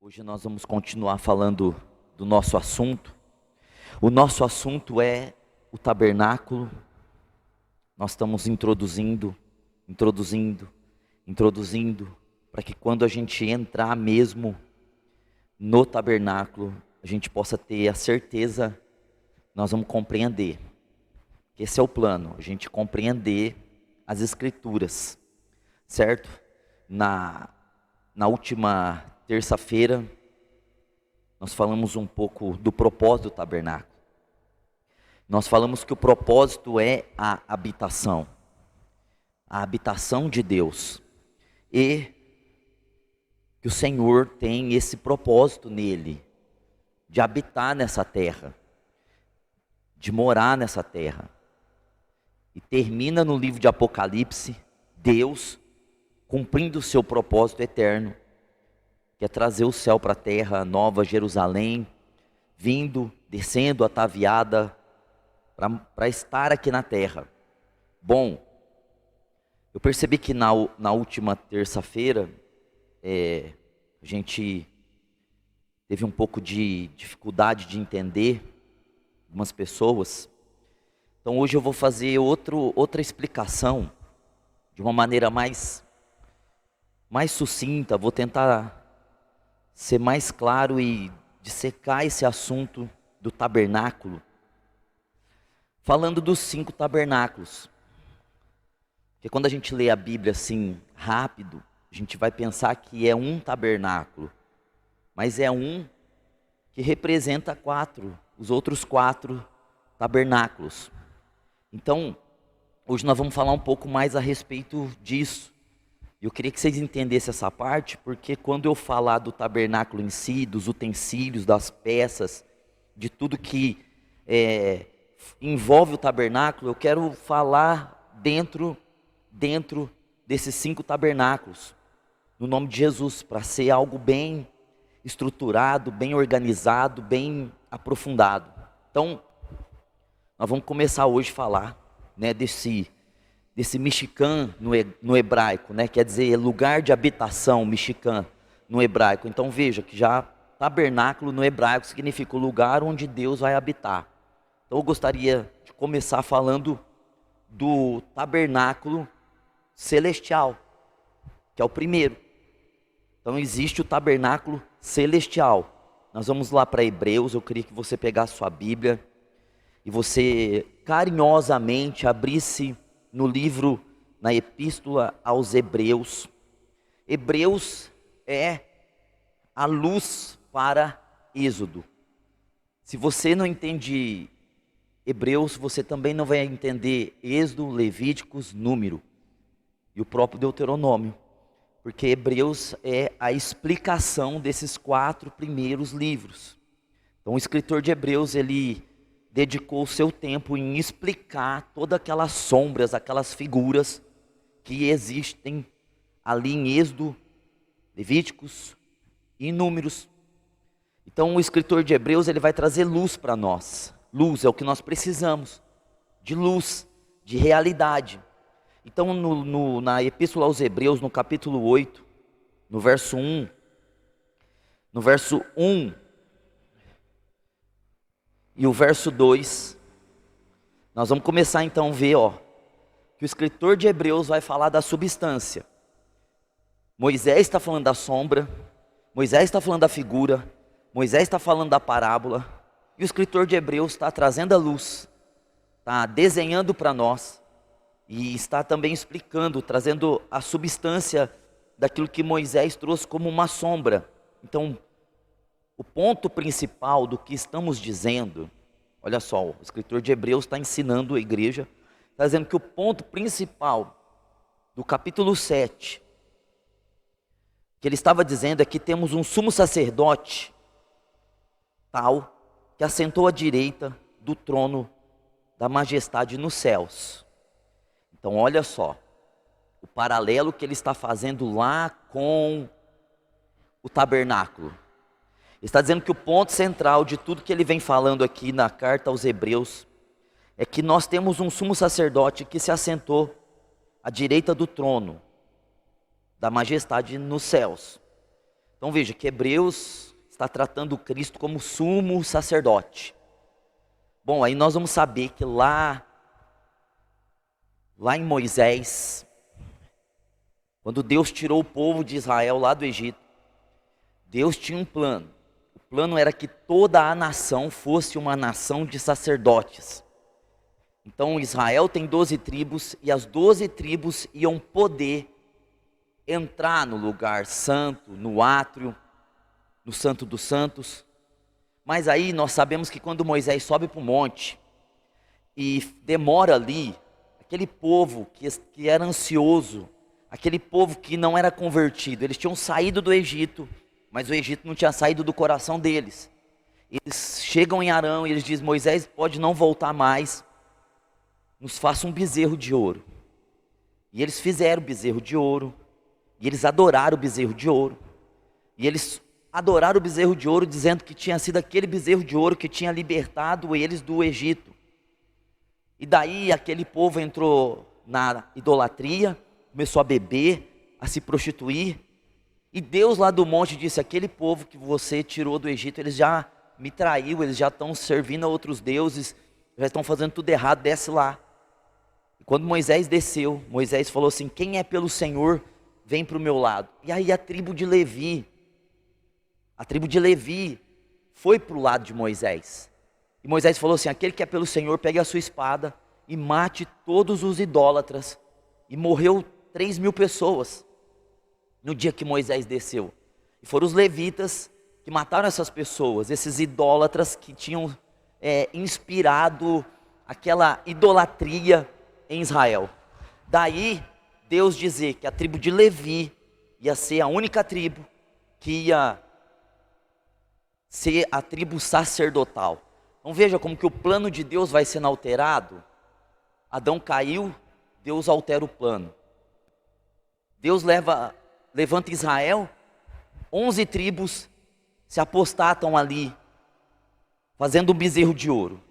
Hoje nós vamos continuar falando do nosso assunto. O nosso assunto é o tabernáculo. Nós estamos introduzindo, para que quando a gente entrar mesmo no tabernáculo, a gente possa ter a certeza, nós vamos compreender. Esse é o plano, a gente compreender as escrituras, certo? Na última terça-feira, nós falamos um pouco do propósito do tabernáculo. Nós falamos que o propósito é a habitação de Deus. E que o Senhor tem esse propósito nele, de habitar nessa terra, de morar nessa terra. E termina no livro de Apocalipse, Deus cumprindo o seu propósito eterno, que é trazer o céu para a terra, a nova Jerusalém, descendo ataviada para estar aqui na terra. Bom, eu percebi que na última terça-feira, a gente teve um pouco de dificuldade de entender algumas pessoas. Então hoje eu vou fazer outra explicação, de uma maneira mais sucinta. Vou tentar ser mais claro e dissecar esse assunto do tabernáculo, falando dos 5 tabernáculos. Porque quando a gente lê a Bíblia assim, rápido, a gente vai pensar que é um tabernáculo, mas é um que representa 4, os outros 4 tabernáculos. Então, hoje nós vamos falar um pouco mais a respeito disso. Eu queria que vocês entendessem essa parte, porque quando eu falar do tabernáculo em si, dos utensílios, das peças, de tudo que envolve o tabernáculo, eu quero falar dentro desses 5 tabernáculos, no nome de Jesus, para ser algo bem estruturado, bem organizado, bem aprofundado. Então, nós vamos começar hoje a falar, desse Mishkan no hebraico, quer dizer lugar de habitação, Mishkan no hebraico. Então veja que já tabernáculo no hebraico significa o lugar onde Deus vai habitar. Então eu gostaria de começar falando do tabernáculo celestial, que é o primeiro. Então existe o tabernáculo celestial. Nós vamos lá para Hebreus. Eu queria que você pegasse sua Bíblia e você carinhosamente abrisse no livro, na epístola aos Hebreus. Hebreus é a luz para Êxodo. Se você não entende Hebreus, você também não vai entender Êxodo, Levíticos, Número e o próprio Deuteronômio, porque Hebreus é a explicação desses 4 primeiros livros. Então o escritor de Hebreus, ele dedicou o seu tempo em explicar todas aquelas sombras, aquelas figuras que existem ali em Êxodo, Levíticos e Números. Então o escritor de Hebreus, ele vai trazer luz para nós. Luz é o que nós precisamos, de luz, de realidade. Então na epístola aos Hebreus, no capítulo 8, no verso 1, e o verso 2, nós vamos começar então a ver, que o escritor de Hebreus vai falar da substância. Moisés está falando da sombra, Moisés está falando da figura, Moisés está falando da parábola, e o escritor de Hebreus está trazendo a luz, está desenhando para nós, e está também explicando, trazendo a substância daquilo que Moisés trouxe como uma sombra. Então, o ponto principal do que estamos dizendo, olha só, o escritor de Hebreus está ensinando a igreja, está dizendo que o ponto principal do capítulo 7, que ele estava dizendo é que temos um sumo sacerdote tal, que assentou à direita do trono da majestade nos céus. Então olha só, o paralelo que ele está fazendo lá com o tabernáculo. Está dizendo que o ponto central de tudo que ele vem falando aqui na carta aos Hebreus é que nós temos um sumo sacerdote que se assentou à direita do trono da majestade nos céus. Então veja que Hebreus está tratando Cristo como sumo sacerdote. Bom, aí nós vamos saber que lá em Moisés, quando Deus tirou o povo de Israel lá do Egito, Deus tinha um plano. O plano era que toda a nação fosse uma nação de sacerdotes. Então Israel tem 12 tribos e as 12 tribos iam poder entrar no lugar santo, no átrio, no Santo dos Santos. Mas aí nós sabemos que quando Moisés sobe para o monte e demora ali, aquele povo que era ansioso, aquele povo que não era convertido, eles tinham saído do Egito, mas o Egito não tinha saído do coração deles. Eles chegam em Arão e eles dizem: Moisés, pode não voltar mais, nos faça um bezerro de ouro. E eles fizeram o bezerro de ouro, e eles adoraram o bezerro de ouro, e eles adoraram o bezerro de ouro, dizendo que tinha sido aquele bezerro de ouro que tinha libertado eles do Egito. E daí aquele povo entrou na idolatria, começou a beber, a se prostituir. E Deus lá do monte disse: aquele povo que você tirou do Egito, eles já me traiu, eles já estão servindo a outros deuses, já estão fazendo tudo errado, desce lá. E quando Moisés desceu, Moisés falou assim: quem é pelo Senhor, vem para o meu lado. E aí a tribo de Levi foi para o lado de Moisés. E Moisés falou assim: aquele que é pelo Senhor, pegue a sua espada e mate todos os idólatras. E morreu 3.000 pessoas no dia que Moisés desceu. E foram os levitas que mataram essas pessoas, esses idólatras que tinham inspirado aquela idolatria em Israel. Daí Deus dizer que a tribo de Levi ia ser a única tribo que ia ser a tribo sacerdotal. Então veja como que o plano de Deus vai sendo alterado. Adão caiu, Deus altera o plano. Deus levanta Israel, 11 tribos se apostatam ali, fazendo um bezerro de ouro.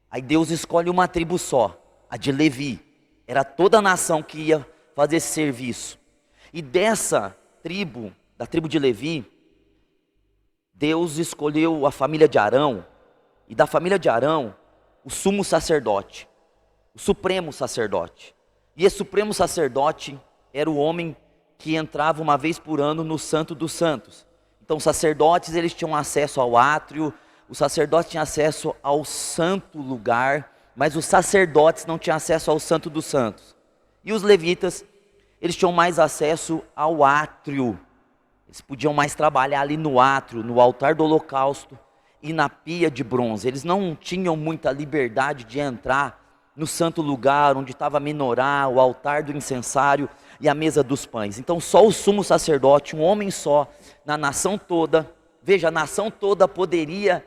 Aí Deus escolhe uma tribo só, a de Levi. Era toda a nação que ia fazer esse serviço. E dessa tribo, da tribo de Levi, Deus escolheu a família de Arão, e da família de Arão, o sumo sacerdote, o supremo sacerdote. E esse supremo sacerdote era o homem que entrava uma vez por ano no Santo dos Santos. Então os sacerdotes, eles tinham acesso ao átrio, os sacerdotes tinham acesso ao santo lugar, mas os sacerdotes não tinham acesso ao Santo dos Santos. E os levitas, eles tinham mais acesso ao átrio. Eles podiam mais trabalhar ali no átrio, no altar do holocausto e na pia de bronze. Eles não tinham muita liberdade de entrar no santo lugar, onde estava a menorá, o altar do incensário e a mesa dos pães. Então só o sumo sacerdote, um homem só, na nação toda, veja, a nação toda poderia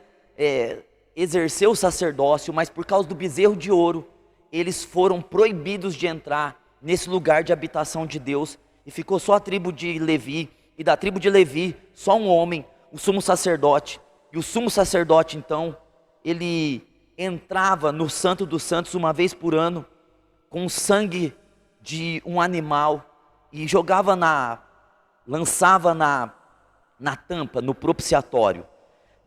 exercer o sacerdócio, mas por causa do bezerro de ouro, eles foram proibidos de entrar nesse lugar de habitação de Deus, e ficou só a tribo de Levi, e da tribo de Levi, só um homem, o sumo sacerdote. E o sumo sacerdote, então, ele entrava no Santo dos Santos uma vez por ano, com sangue de um animal, e lançava na tampa, no propiciatório.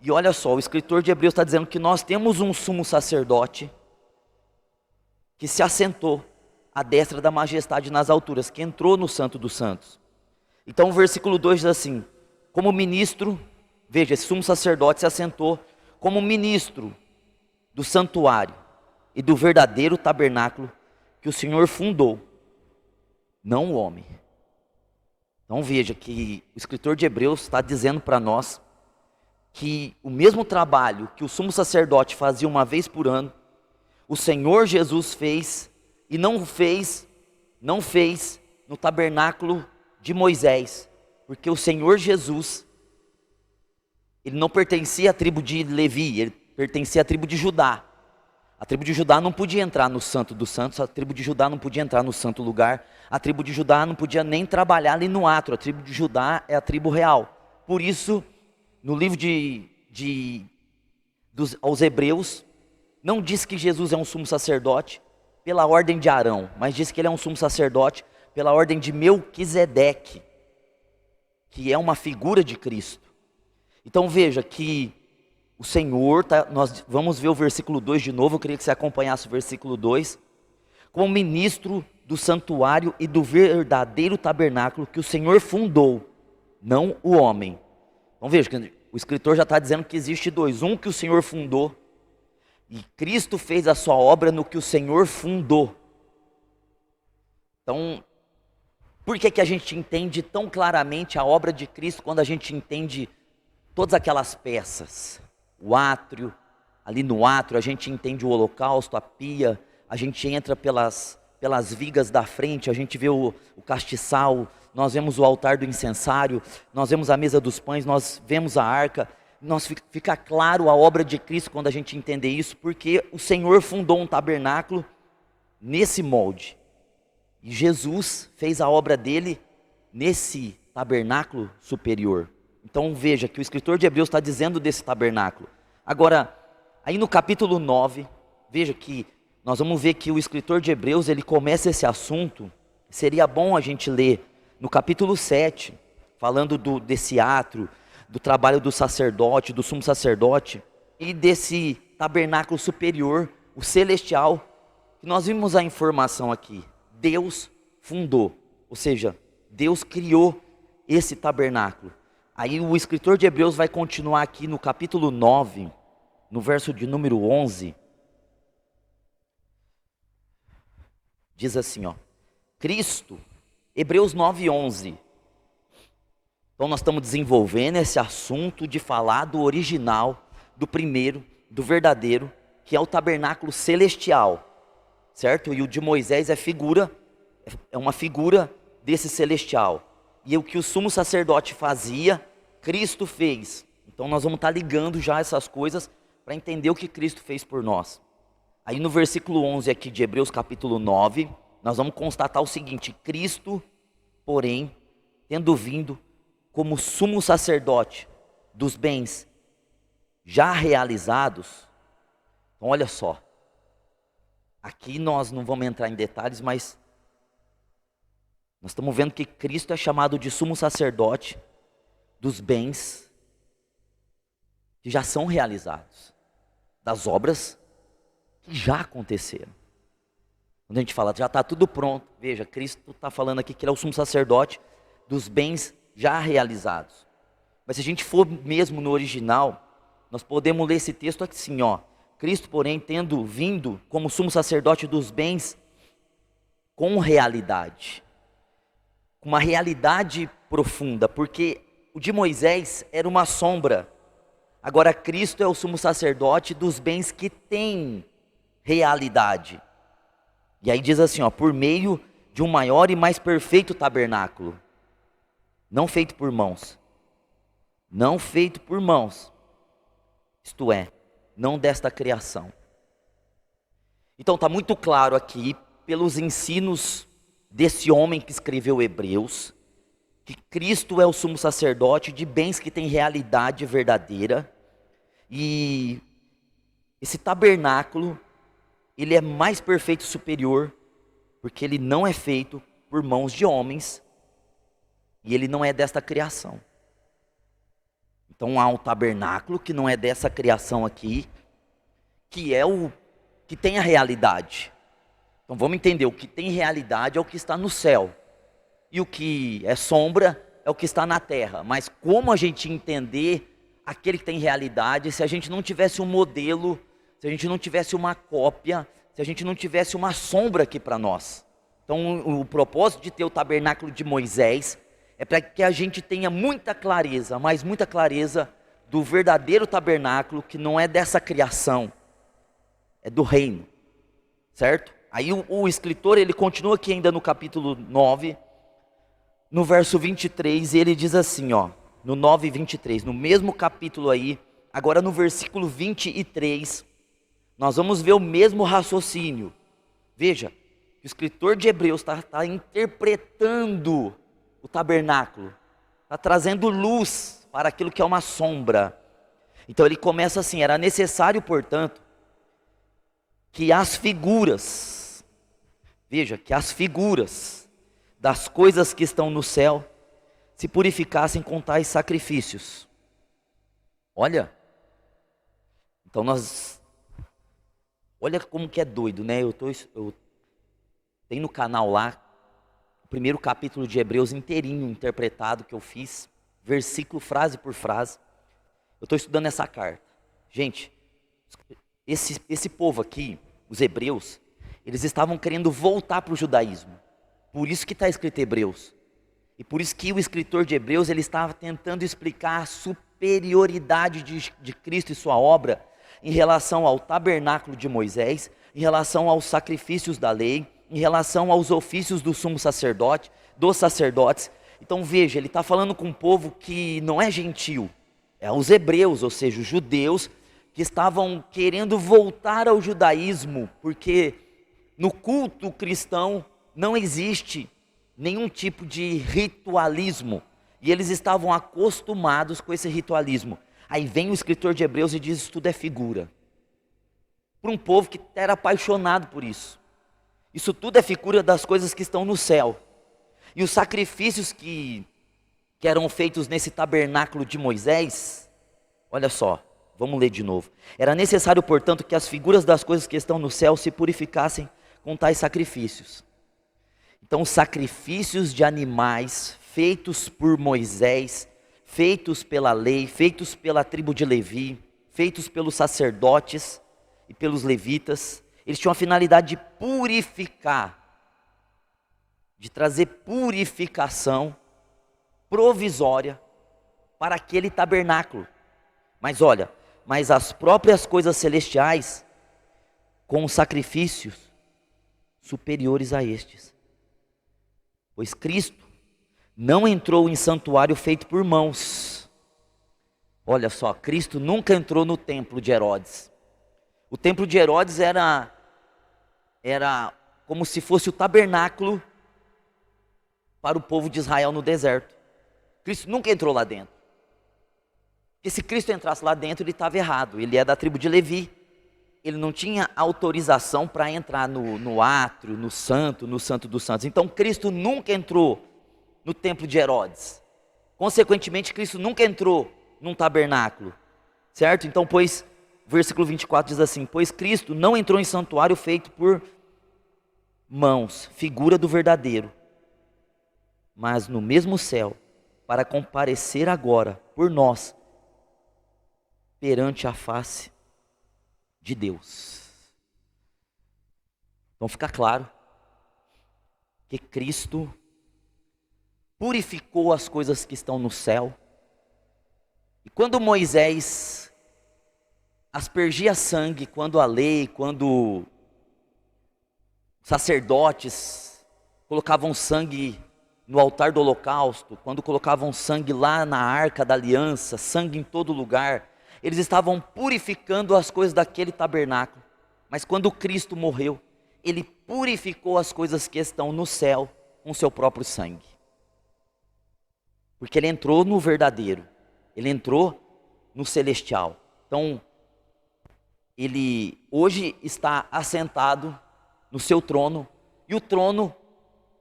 E olha só, o escritor de Hebreus está dizendo que nós temos um sumo sacerdote, que se assentou à destra da majestade nas alturas, que entrou no Santo dos Santos. Então o versículo 2 diz assim: como ministro, veja, esse sumo sacerdote se assentou como ministro do santuário e do verdadeiro tabernáculo que o Senhor fundou, não o homem. Então veja que o escritor de Hebreus está dizendo para nós que o mesmo trabalho que o sumo sacerdote fazia uma vez por ano, o Senhor Jesus fez, e não fez no tabernáculo de Moisés, porque o Senhor Jesus, ele não pertencia à tribo de Levi, ele pertencia à tribo de Judá. A tribo de Judá não podia entrar no Santo dos Santos, a tribo de Judá não podia entrar no santo lugar, a tribo de Judá não podia nem trabalhar ali no átrio, a tribo de Judá é a tribo real. Por isso, no livro aos Hebreus, não diz que Jesus é um sumo sacerdote pela ordem de Arão, mas diz que ele é um sumo sacerdote pela ordem de Melquisedeque, que é uma figura de Cristo. Então veja que o Senhor, nós vamos ver o versículo 2 de novo, eu queria que você acompanhasse o versículo 2. Como ministro do santuário e do verdadeiro tabernáculo que o Senhor fundou, não o homem. Então veja que o escritor já está dizendo que existe dois, um que o Senhor fundou, e Cristo fez a sua obra no que o Senhor fundou. Então, por que a gente entende tão claramente a obra de Cristo quando a gente entende todas aquelas peças? O átrio, ali no átrio a gente entende o holocausto, a pia, a gente entra pelas vigas da frente, a gente vê o castiçal, nós vemos o altar do incensário, nós vemos a mesa dos pães, nós vemos a arca. Fica claro a obra de Cristo quando a gente entender isso, porque o Senhor fundou um tabernáculo nesse molde. E Jesus fez a obra dele nesse tabernáculo superior. Então veja que o escritor de Hebreus está dizendo desse tabernáculo. Agora, aí no capítulo 9, veja que nós vamos ver que o escritor de Hebreus, ele começa esse assunto. Seria bom a gente ler no capítulo 7, falando desse átrio, do trabalho do sacerdote, do sumo sacerdote, e desse tabernáculo superior, o celestial, que nós vimos a informação aqui. Deus fundou, ou seja, Deus criou esse tabernáculo. Aí o escritor de Hebreus vai continuar aqui no capítulo 9, no verso de número 11. Diz assim, ó, Cristo, Hebreus 9, 11. Então nós estamos desenvolvendo esse assunto de falar do original, do primeiro, do verdadeiro, que é o tabernáculo celestial. Certo? E o de Moisés é uma figura desse celestial. E o que o sumo sacerdote fazia, Cristo fez. Então nós vamos estar ligando já essas coisas para entender o que Cristo fez por nós. Aí no versículo 11 aqui de Hebreus capítulo 9, nós vamos constatar o seguinte: Cristo, porém, tendo vindo como sumo sacerdote dos bens já realizados. Então olha só. Aqui nós não vamos entrar em detalhes, mas nós estamos vendo que Cristo é chamado de sumo sacerdote dos bens que já são realizados, das obras que já aconteceram. Quando a gente fala, já está tudo pronto, veja, Cristo está falando aqui que ele é o sumo sacerdote dos bens já realizados. Mas se a gente for mesmo no original, nós podemos ler esse texto assim, ó. Cristo, porém, tendo vindo como sumo sacerdote dos bens com realidade, com uma realidade profunda, porque o de Moisés era uma sombra, agora Cristo é o sumo sacerdote dos bens que têm realidade. E aí diz assim, ó, por meio de um maior e mais perfeito tabernáculo, não feito por mãos, isto é, não desta criação. Então está muito claro aqui, pelos ensinos desse homem que escreveu Hebreus, que Cristo é o sumo sacerdote de bens que têm realidade verdadeira, e esse tabernáculo, ele é mais perfeito e superior, porque ele não é feito por mãos de homens, e ele não é desta criação. Então há um tabernáculo que não é dessa criação aqui, que é o que tem a realidade. Então vamos entender, o que tem realidade é o que está no céu, e o que é sombra é o que está na terra. Mas como a gente entender aquele que tem realidade, se a gente não tivesse um modelo, se a gente não tivesse uma cópia, se a gente não tivesse uma sombra aqui para nós? Então o propósito de ter o tabernáculo de Moisés é para que a gente tenha muita clareza, mas muita clareza do verdadeiro tabernáculo, que não é dessa criação, é do reino, certo? Aí o escritor, ele continua aqui ainda no capítulo 9, no verso 23, e ele diz assim, ó, no 9 e 23, no mesmo capítulo aí, agora no versículo 23, nós vamos ver o mesmo raciocínio. Veja, o escritor de Hebreus está interpretando o tabernáculo, está trazendo luz para aquilo que é uma sombra. Então ele começa assim: era necessário, portanto, que as figuras, veja, que as figuras das coisas que estão no céu se purificassem com tais sacrifícios. Olha, então olha como que é doido, né? Eu tenho no canal lá, o primeiro capítulo de Hebreus inteirinho, interpretado, que eu fiz, versículo, frase por frase. Eu estou estudando essa carta. Gente, esse povo aqui, os hebreus, eles estavam querendo voltar para o judaísmo. Por isso que está escrito Hebreus. E por isso que o escritor de Hebreus, ele estava tentando explicar a superioridade de Cristo e sua obra em relação ao tabernáculo de Moisés, em relação aos sacrifícios da lei, em relação aos ofícios do sumo sacerdote, dos sacerdotes. Então veja, ele está falando com um povo que não é gentil, é os hebreus, ou seja, os judeus, que estavam querendo voltar ao judaísmo, porque no culto cristão não existe nenhum tipo de ritualismo, e eles estavam acostumados com esse ritualismo. Aí vem o escritor de Hebreus e diz: isso tudo é figura, para um povo que era apaixonado por isso. Isso tudo é figura das coisas que estão no céu. E os sacrifícios que eram feitos nesse tabernáculo de Moisés, olha só, vamos ler de novo. Era necessário, portanto, que as figuras das coisas que estão no céu se purificassem com tais sacrifícios. Então, os sacrifícios de animais feitos por Moisés, feitos pela lei, feitos pela tribo de Levi, feitos pelos sacerdotes e pelos levitas, eles tinham a finalidade de purificar, de trazer purificação provisória para aquele tabernáculo. Mas olha, mas as próprias coisas celestiais com sacrifícios superiores a estes. Pois Cristo não entrou em santuário feito por mãos. Olha só, Cristo nunca entrou no templo de Herodes. O templo de Herodes era como se fosse o tabernáculo para o povo de Israel no deserto. Cristo nunca entrou lá dentro. Porque se Cristo entrasse lá dentro, ele estava errado. Ele é da tribo de Levi. Ele não tinha autorização para entrar no átrio, no santo dos santos. Então Cristo nunca entrou no templo de Herodes. Consequentemente, Cristo nunca entrou num tabernáculo. Certo? Então, pois, versículo 24 diz assim: pois Cristo não entrou em santuário feito por mãos, figura do verdadeiro, mas no mesmo céu, para comparecer agora por nós perante a face de Deus. Então fica claro que Cristo purificou as coisas que estão no céu. E quando Moisés aspergia sangue, quando a lei, quando sacerdotes colocavam sangue no altar do holocausto, quando colocavam sangue lá na arca da aliança, sangue em todo lugar, eles estavam purificando as coisas daquele tabernáculo. Mas quando Cristo morreu, ele purificou as coisas que estão no céu com seu próprio sangue. Porque ele entrou no verdadeiro, ele entrou no celestial. Então, ele hoje está assentado no seu trono, e o trono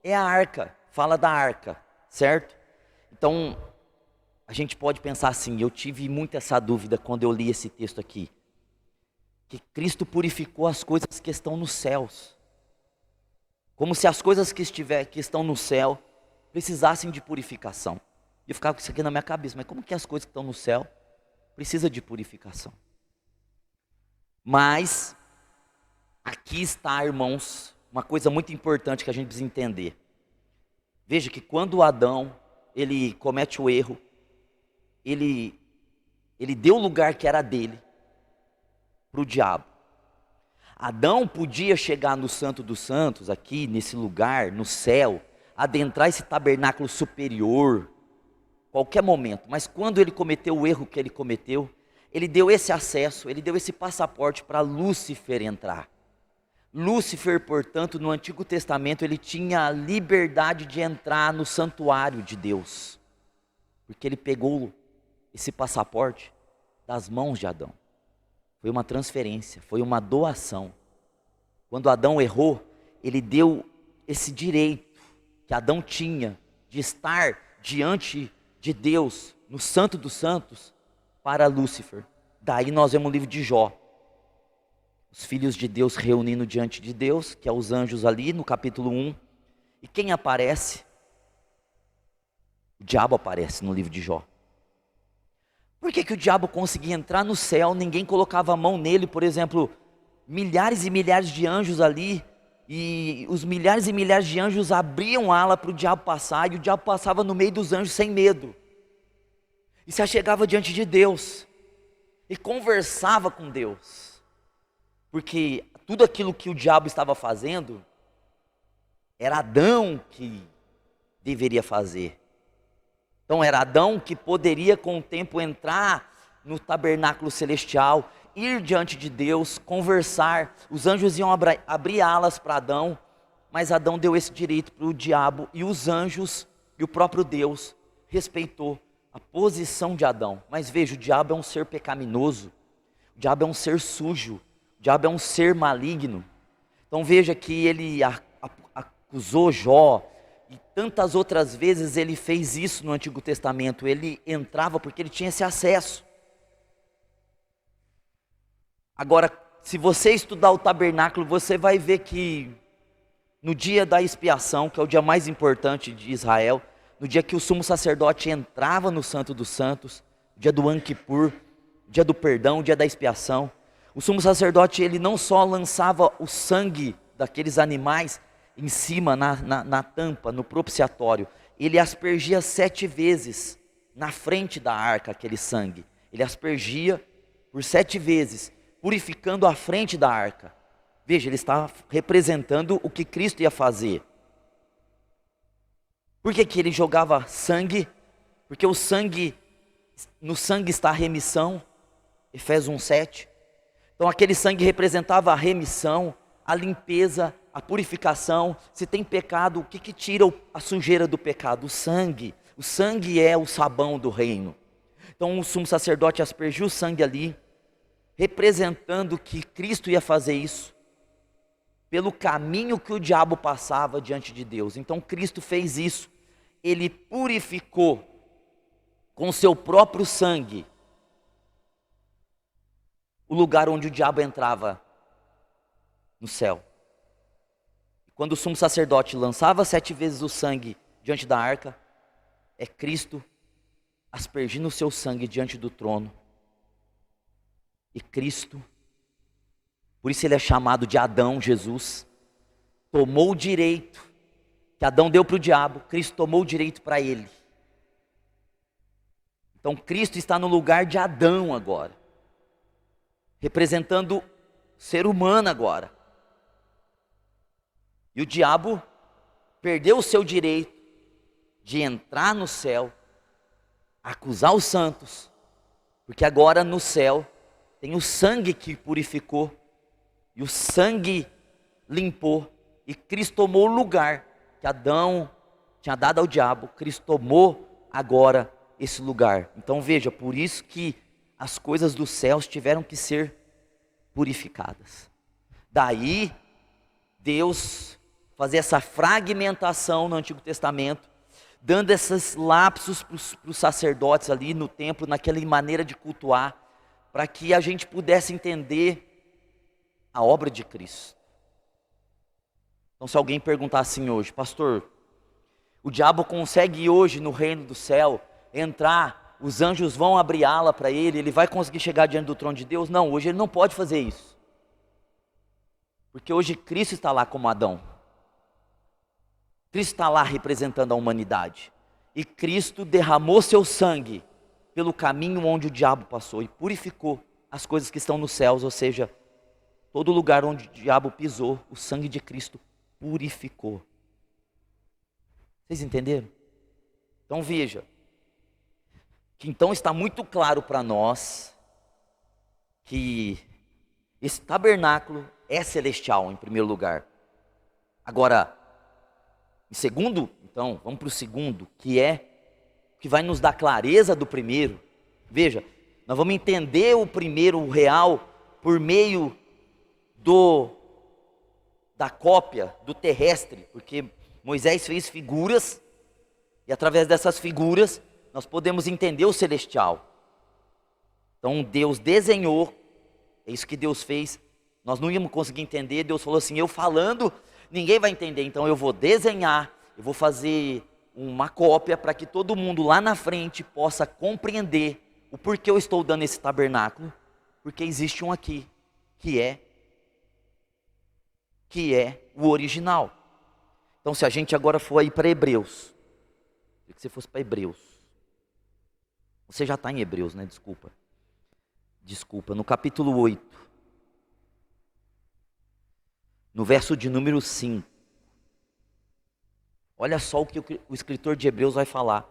é a arca, fala da arca, certo? Então, a gente pode pensar assim, eu tive muito essa dúvida quando eu li esse texto aqui, que Cristo purificou as coisas que estão nos céus, como se as coisas que estão no céu precisassem de purificação. E eu ficava com isso aqui na minha cabeça, mas como que as coisas que estão no céu precisam de purificação? Mas aqui está, irmãos, uma coisa muito importante que a gente precisa entender. Veja que quando Adão, ele comete o erro, ele deu o lugar que era dele para o diabo. Adão podia chegar no Santo dos Santos, aqui nesse lugar, no céu, adentrar esse tabernáculo superior, qualquer momento. Mas quando ele cometeu o erro que ele cometeu, ele deu esse acesso, ele deu esse passaporte para Lúcifer entrar. Lúcifer, portanto, no Antigo Testamento, ele tinha a liberdade de entrar no santuário de Deus, porque ele pegou esse passaporte das mãos de Adão. Foi uma transferência, foi uma doação. Quando Adão errou, ele deu esse direito que Adão tinha de estar diante de Deus, no Santo dos Santos, para Lúcifer. Daí nós vemos o livro de Jó. Os filhos de Deus reunindo diante de Deus, que é os anjos ali no capítulo 1. E quem aparece? O diabo aparece no livro de Jó. Por que o diabo conseguia entrar no céu, ninguém colocava a mão nele? Por exemplo, milhares e milhares de anjos ali, e os milhares e milhares de anjos abriam ala para o diabo passar, e o diabo passava no meio dos anjos sem medo. E se achegava diante de Deus, e conversava com Deus. Porque tudo aquilo que o diabo estava fazendo, era Adão que deveria fazer. Então era Adão que poderia com o tempo entrar no tabernáculo celestial, ir diante de Deus, conversar. Os anjos iam abrir alas para Adão, mas Adão deu esse direito para o diabo, e os anjos e o próprio Deus respeitou a posição de Adão. Mas veja, o diabo é um ser pecaminoso, o diabo é um ser sujo, o diabo é um ser maligno. Então veja que ele acusou Jó, e tantas outras vezes ele fez isso no Antigo Testamento. Ele entrava porque ele tinha esse acesso. Agora, se você estudar o tabernáculo, você vai ver que no dia da expiação, que é o dia mais importante de Israel, no dia que o sumo sacerdote entrava no Santo dos Santos, o dia do Yom Kippur, o dia do perdão, o dia da expiação, o sumo sacerdote, ele não só lançava o sangue daqueles animais em cima, na tampa, no propiciatório, ele aspergia 7 vezes na frente da arca aquele sangue. Ele aspergia por 7 vezes, purificando a frente da arca. Veja, ele está representando o que Cristo ia fazer. Por que ele jogava sangue? Porque no sangue está a remissão, Efésios 1:7. Então aquele sangue representava a remissão, a limpeza, a purificação. Se tem pecado, o que tira a sujeira do pecado? O sangue. O sangue é o sabão do reino. Então o sumo sacerdote aspergiu o sangue ali, representando que Cristo ia fazer isso, pelo caminho que o diabo passava diante de Deus. Então Cristo fez isso. Ele purificou com seu próprio sangue o lugar onde o diabo entrava no céu. Quando o sumo sacerdote lançava 7 vezes o sangue diante da arca, é Cristo aspergindo o seu sangue diante do trono. E Cristo, por isso ele é chamado de Adão, Jesus, tomou o direito que Adão deu para o diabo, Cristo tomou o direito para ele. Então Cristo está no lugar de Adão agora, representando o ser humano agora. E o diabo perdeu o seu direito de entrar no céu, acusar os santos, porque agora no céu tem o sangue que purificou, e o sangue limpou, e Cristo tomou o lugar que Adão tinha dado ao diabo. Cristo tomou agora esse lugar. Então veja, por isso que as coisas dos céus tiveram que ser purificadas. Daí Deus fazer essa fragmentação no Antigo Testamento, dando esses lapsos para os sacerdotes ali no templo, naquela maneira de cultuar, para que a gente pudesse entender a obra de Cristo. Então se alguém perguntar assim hoje: pastor, o diabo consegue hoje no reino do céu entrar, os anjos vão abrir ala para ele, ele vai conseguir chegar diante do trono de Deus? Não, hoje ele não pode fazer isso, porque hoje Cristo está lá como Adão. Cristo está lá representando a humanidade, e Cristo derramou seu sangue pelo caminho onde o diabo passou e purificou as coisas que estão nos céus, ou seja, todo lugar onde o diabo pisou, o sangue de Cristo purificou. Vocês entenderam? Então veja, que então está muito claro para nós que esse tabernáculo é celestial em primeiro lugar. Agora, em segundo, então, vamos para o segundo, que vai nos dar clareza do primeiro. Veja, nós vamos entender o primeiro, o real, por meio da cópia, do terrestre, porque Moisés fez figuras E através dessas figuras, nós podemos entender o celestial. Então Deus desenhou, é isso que Deus fez. Nós não íamos conseguir entender, Deus falou assim, eu falando, ninguém vai entender. Então eu vou desenhar, eu vou fazer uma cópia para que todo mundo lá na frente possa compreender o porquê eu estou dando esse tabernáculo. Porque existe um aqui, que é o original. Então se a gente agora for aí para Hebreus, queria que você fosse para Hebreus. Você já está em Hebreus, né? Desculpa, no capítulo 8, no verso de número 5. Olha só o que o escritor de Hebreus vai falar.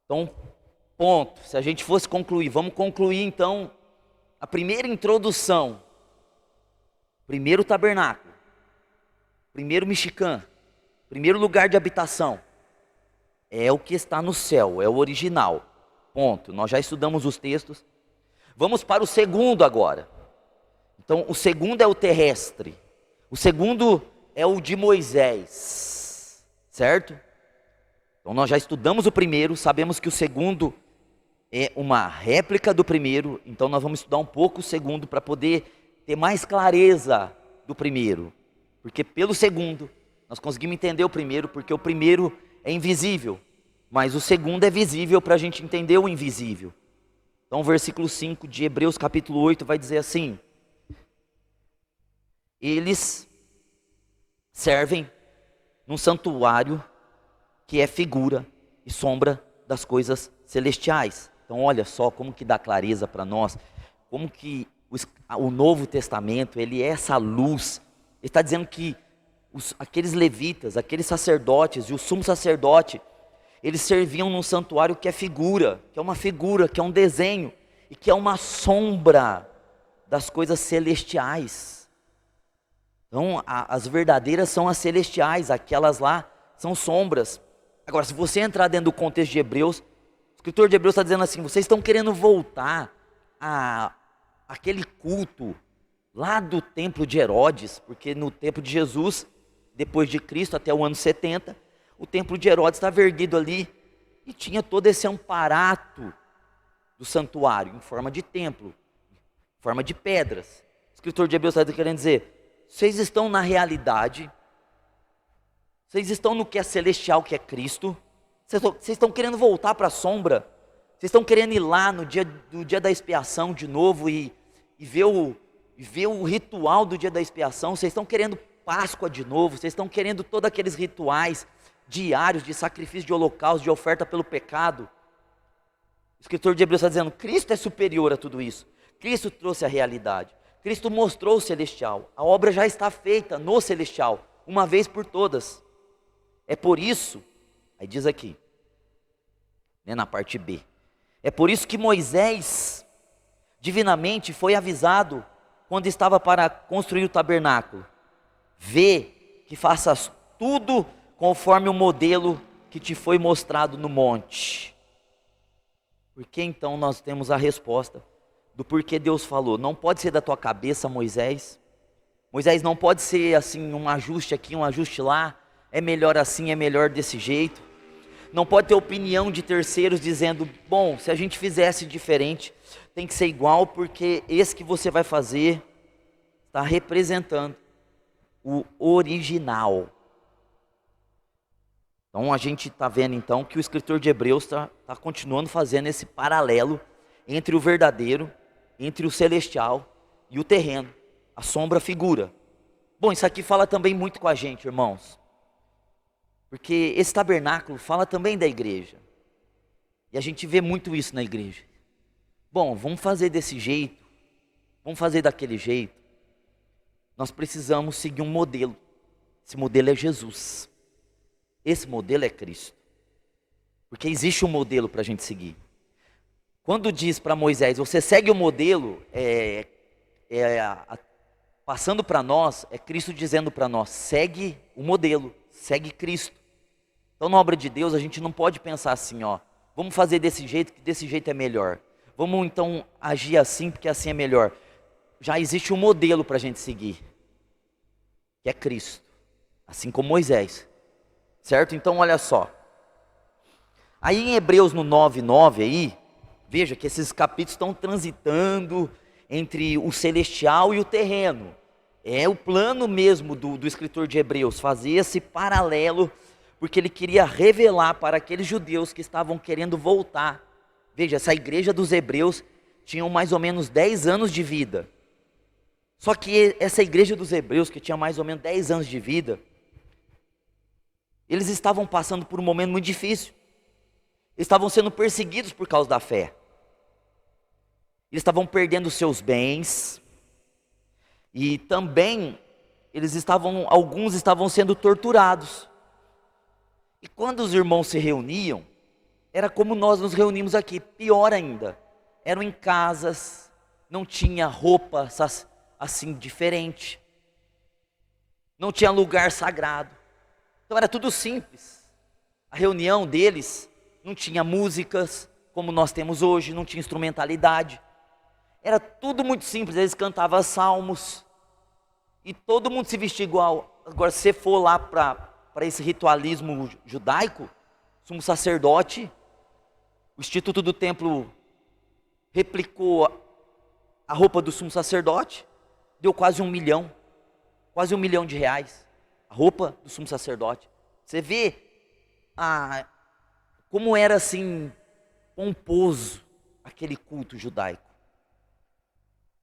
Então, ponto. Se a gente fosse concluir, vamos concluir então a primeira introdução. Primeiro tabernáculo, primeiro mexicã, primeiro lugar de habitação. É o que está no céu, é o original. Ponto. Nós já estudamos os textos. Vamos para o segundo agora. Então, o segundo é o terrestre. O segundo é o de Moisés. Certo? Então, nós já estudamos o primeiro, sabemos que o segundo é uma réplica do primeiro. Então, nós vamos estudar um pouco o segundo para poder ter mais clareza do primeiro. Porque pelo segundo, nós conseguimos entender o primeiro, porque o primeiro é invisível. Mas o segundo é visível para a gente entender o invisível. Então, o versículo 5 de Hebreus capítulo 8 vai dizer assim: eles servem num santuário que é figura e sombra das coisas celestiais. Então olha só como que dá clareza para nós, como que o Novo Testamento, ele é essa luz. Ele está dizendo que aqueles levitas, aqueles sacerdotes e o sumo sacerdote, eles serviam num santuário que é figura, que é uma figura, que é um desenho, e que é uma sombra das coisas celestiais. Então, as verdadeiras são as celestiais, aquelas lá são sombras. Agora, se você entrar dentro do contexto de Hebreus, o escritor de Hebreus está dizendo assim, vocês estão querendo voltar àquele culto lá do templo de Herodes, porque no tempo de Jesus, depois de Cristo, até o ano 70, o templo de Herodes estava erguido ali, e tinha todo esse amparato do santuário, em forma de templo, em forma de pedras. O escritor de Hebreus está querendo dizer, vocês estão na realidade, vocês estão no que é celestial, que é Cristo, vocês estão querendo voltar para a sombra, vocês estão querendo ir lá no dia da expiação de novo e ver o ritual do dia da expiação, vocês estão querendo Páscoa de novo, vocês estão querendo todos aqueles rituais diários de sacrifício de holocausto, de oferta pelo pecado. O escritor de Hebreus está dizendo, Cristo é superior a tudo isso, Cristo trouxe a realidade, Cristo mostrou o celestial, a obra já está feita no celestial, uma vez por todas. É por isso, aí diz aqui, né, na parte B, é por isso que Moisés, divinamente, foi avisado, quando estava para construir o tabernáculo, vê que faças tudo conforme o modelo que te foi mostrado no monte. Porque então nós temos a resposta do porquê Deus falou, não pode ser da tua cabeça, Moisés. Moisés, não pode ser assim, um ajuste aqui, um ajuste lá, é melhor assim, é melhor desse jeito. Não pode ter opinião de terceiros dizendo, bom, se a gente fizesse diferente, tem que ser igual, porque esse que você vai fazer está representando o original. Então a gente está vendo então que o escritor de Hebreus está continuando fazendo esse paralelo entre o verdadeiro, entre o celestial e o terreno, a sombra, a figura. Bom, isso aqui fala também muito com a gente, irmãos, porque esse tabernáculo fala também da igreja, e a gente vê muito isso na igreja. Bom, vamos fazer desse jeito, vamos fazer daquele jeito. Nós precisamos seguir um modelo, esse modelo é Jesus. Esse modelo é Cristo. Porque existe um modelo para a gente seguir. Quando diz para Moisés, você segue o modelo, passando para nós, é Cristo dizendo para nós, segue o modelo, segue Cristo. Então na obra de Deus a gente não pode pensar assim, ó, vamos fazer desse jeito, que desse jeito é melhor. Vamos então agir assim, porque assim é melhor. Já existe um modelo para a gente seguir, que é Cristo. Assim como Moisés. Certo? Então olha só, Aí em Hebreus no 9:9 aí, veja que esses capítulos estão transitando entre o celestial e o terreno. É o plano mesmo do escritor de Hebreus, fazer esse paralelo, porque ele queria revelar para aqueles judeus que estavam querendo voltar. Veja, essa igreja dos Hebreus tinha mais ou menos 10 anos de vida. Só que essa igreja dos Hebreus, que tinha mais ou menos 10 anos de vida, eles estavam passando por um momento muito difícil. Eles estavam sendo perseguidos por causa da fé. Eles estavam perdendo seus bens. E também alguns estavam sendo torturados. E quando os irmãos se reuniam, era como nós nos reunimos aqui, pior ainda. Eram em casas, não tinha roupa assim diferente. Não tinha lugar sagrado. Então era tudo simples. A reunião deles não tinha músicas como nós temos hoje, não tinha instrumentalidade. Era tudo muito simples, eles cantavam salmos. E todo mundo se vestia igual. Agora, se você for lá para esse ritualismo judaico, sumo sacerdote, o Instituto do Templo replicou a roupa do sumo sacerdote, deu quase R$1 milhão de reais, a roupa do sumo sacerdote. Você vê como era assim, pomposo aquele culto judaico.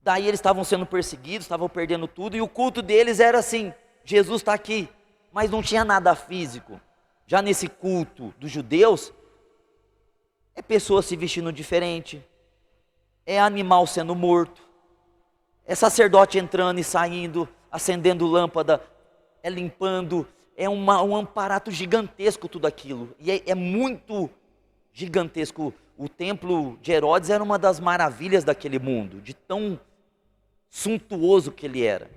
Daí eles estavam sendo perseguidos, estavam perdendo tudo, e o culto deles era assim: Jesus está aqui, mas não tinha nada físico. Já nesse culto dos judeus, é pessoa se vestindo diferente, é animal sendo morto, é sacerdote entrando e saindo, acendendo lâmpada, é limpando, é um aparato gigantesco tudo aquilo, e é muito gigantesco. O templo de Herodes era uma das maravilhas daquele mundo, de tão suntuoso que ele era.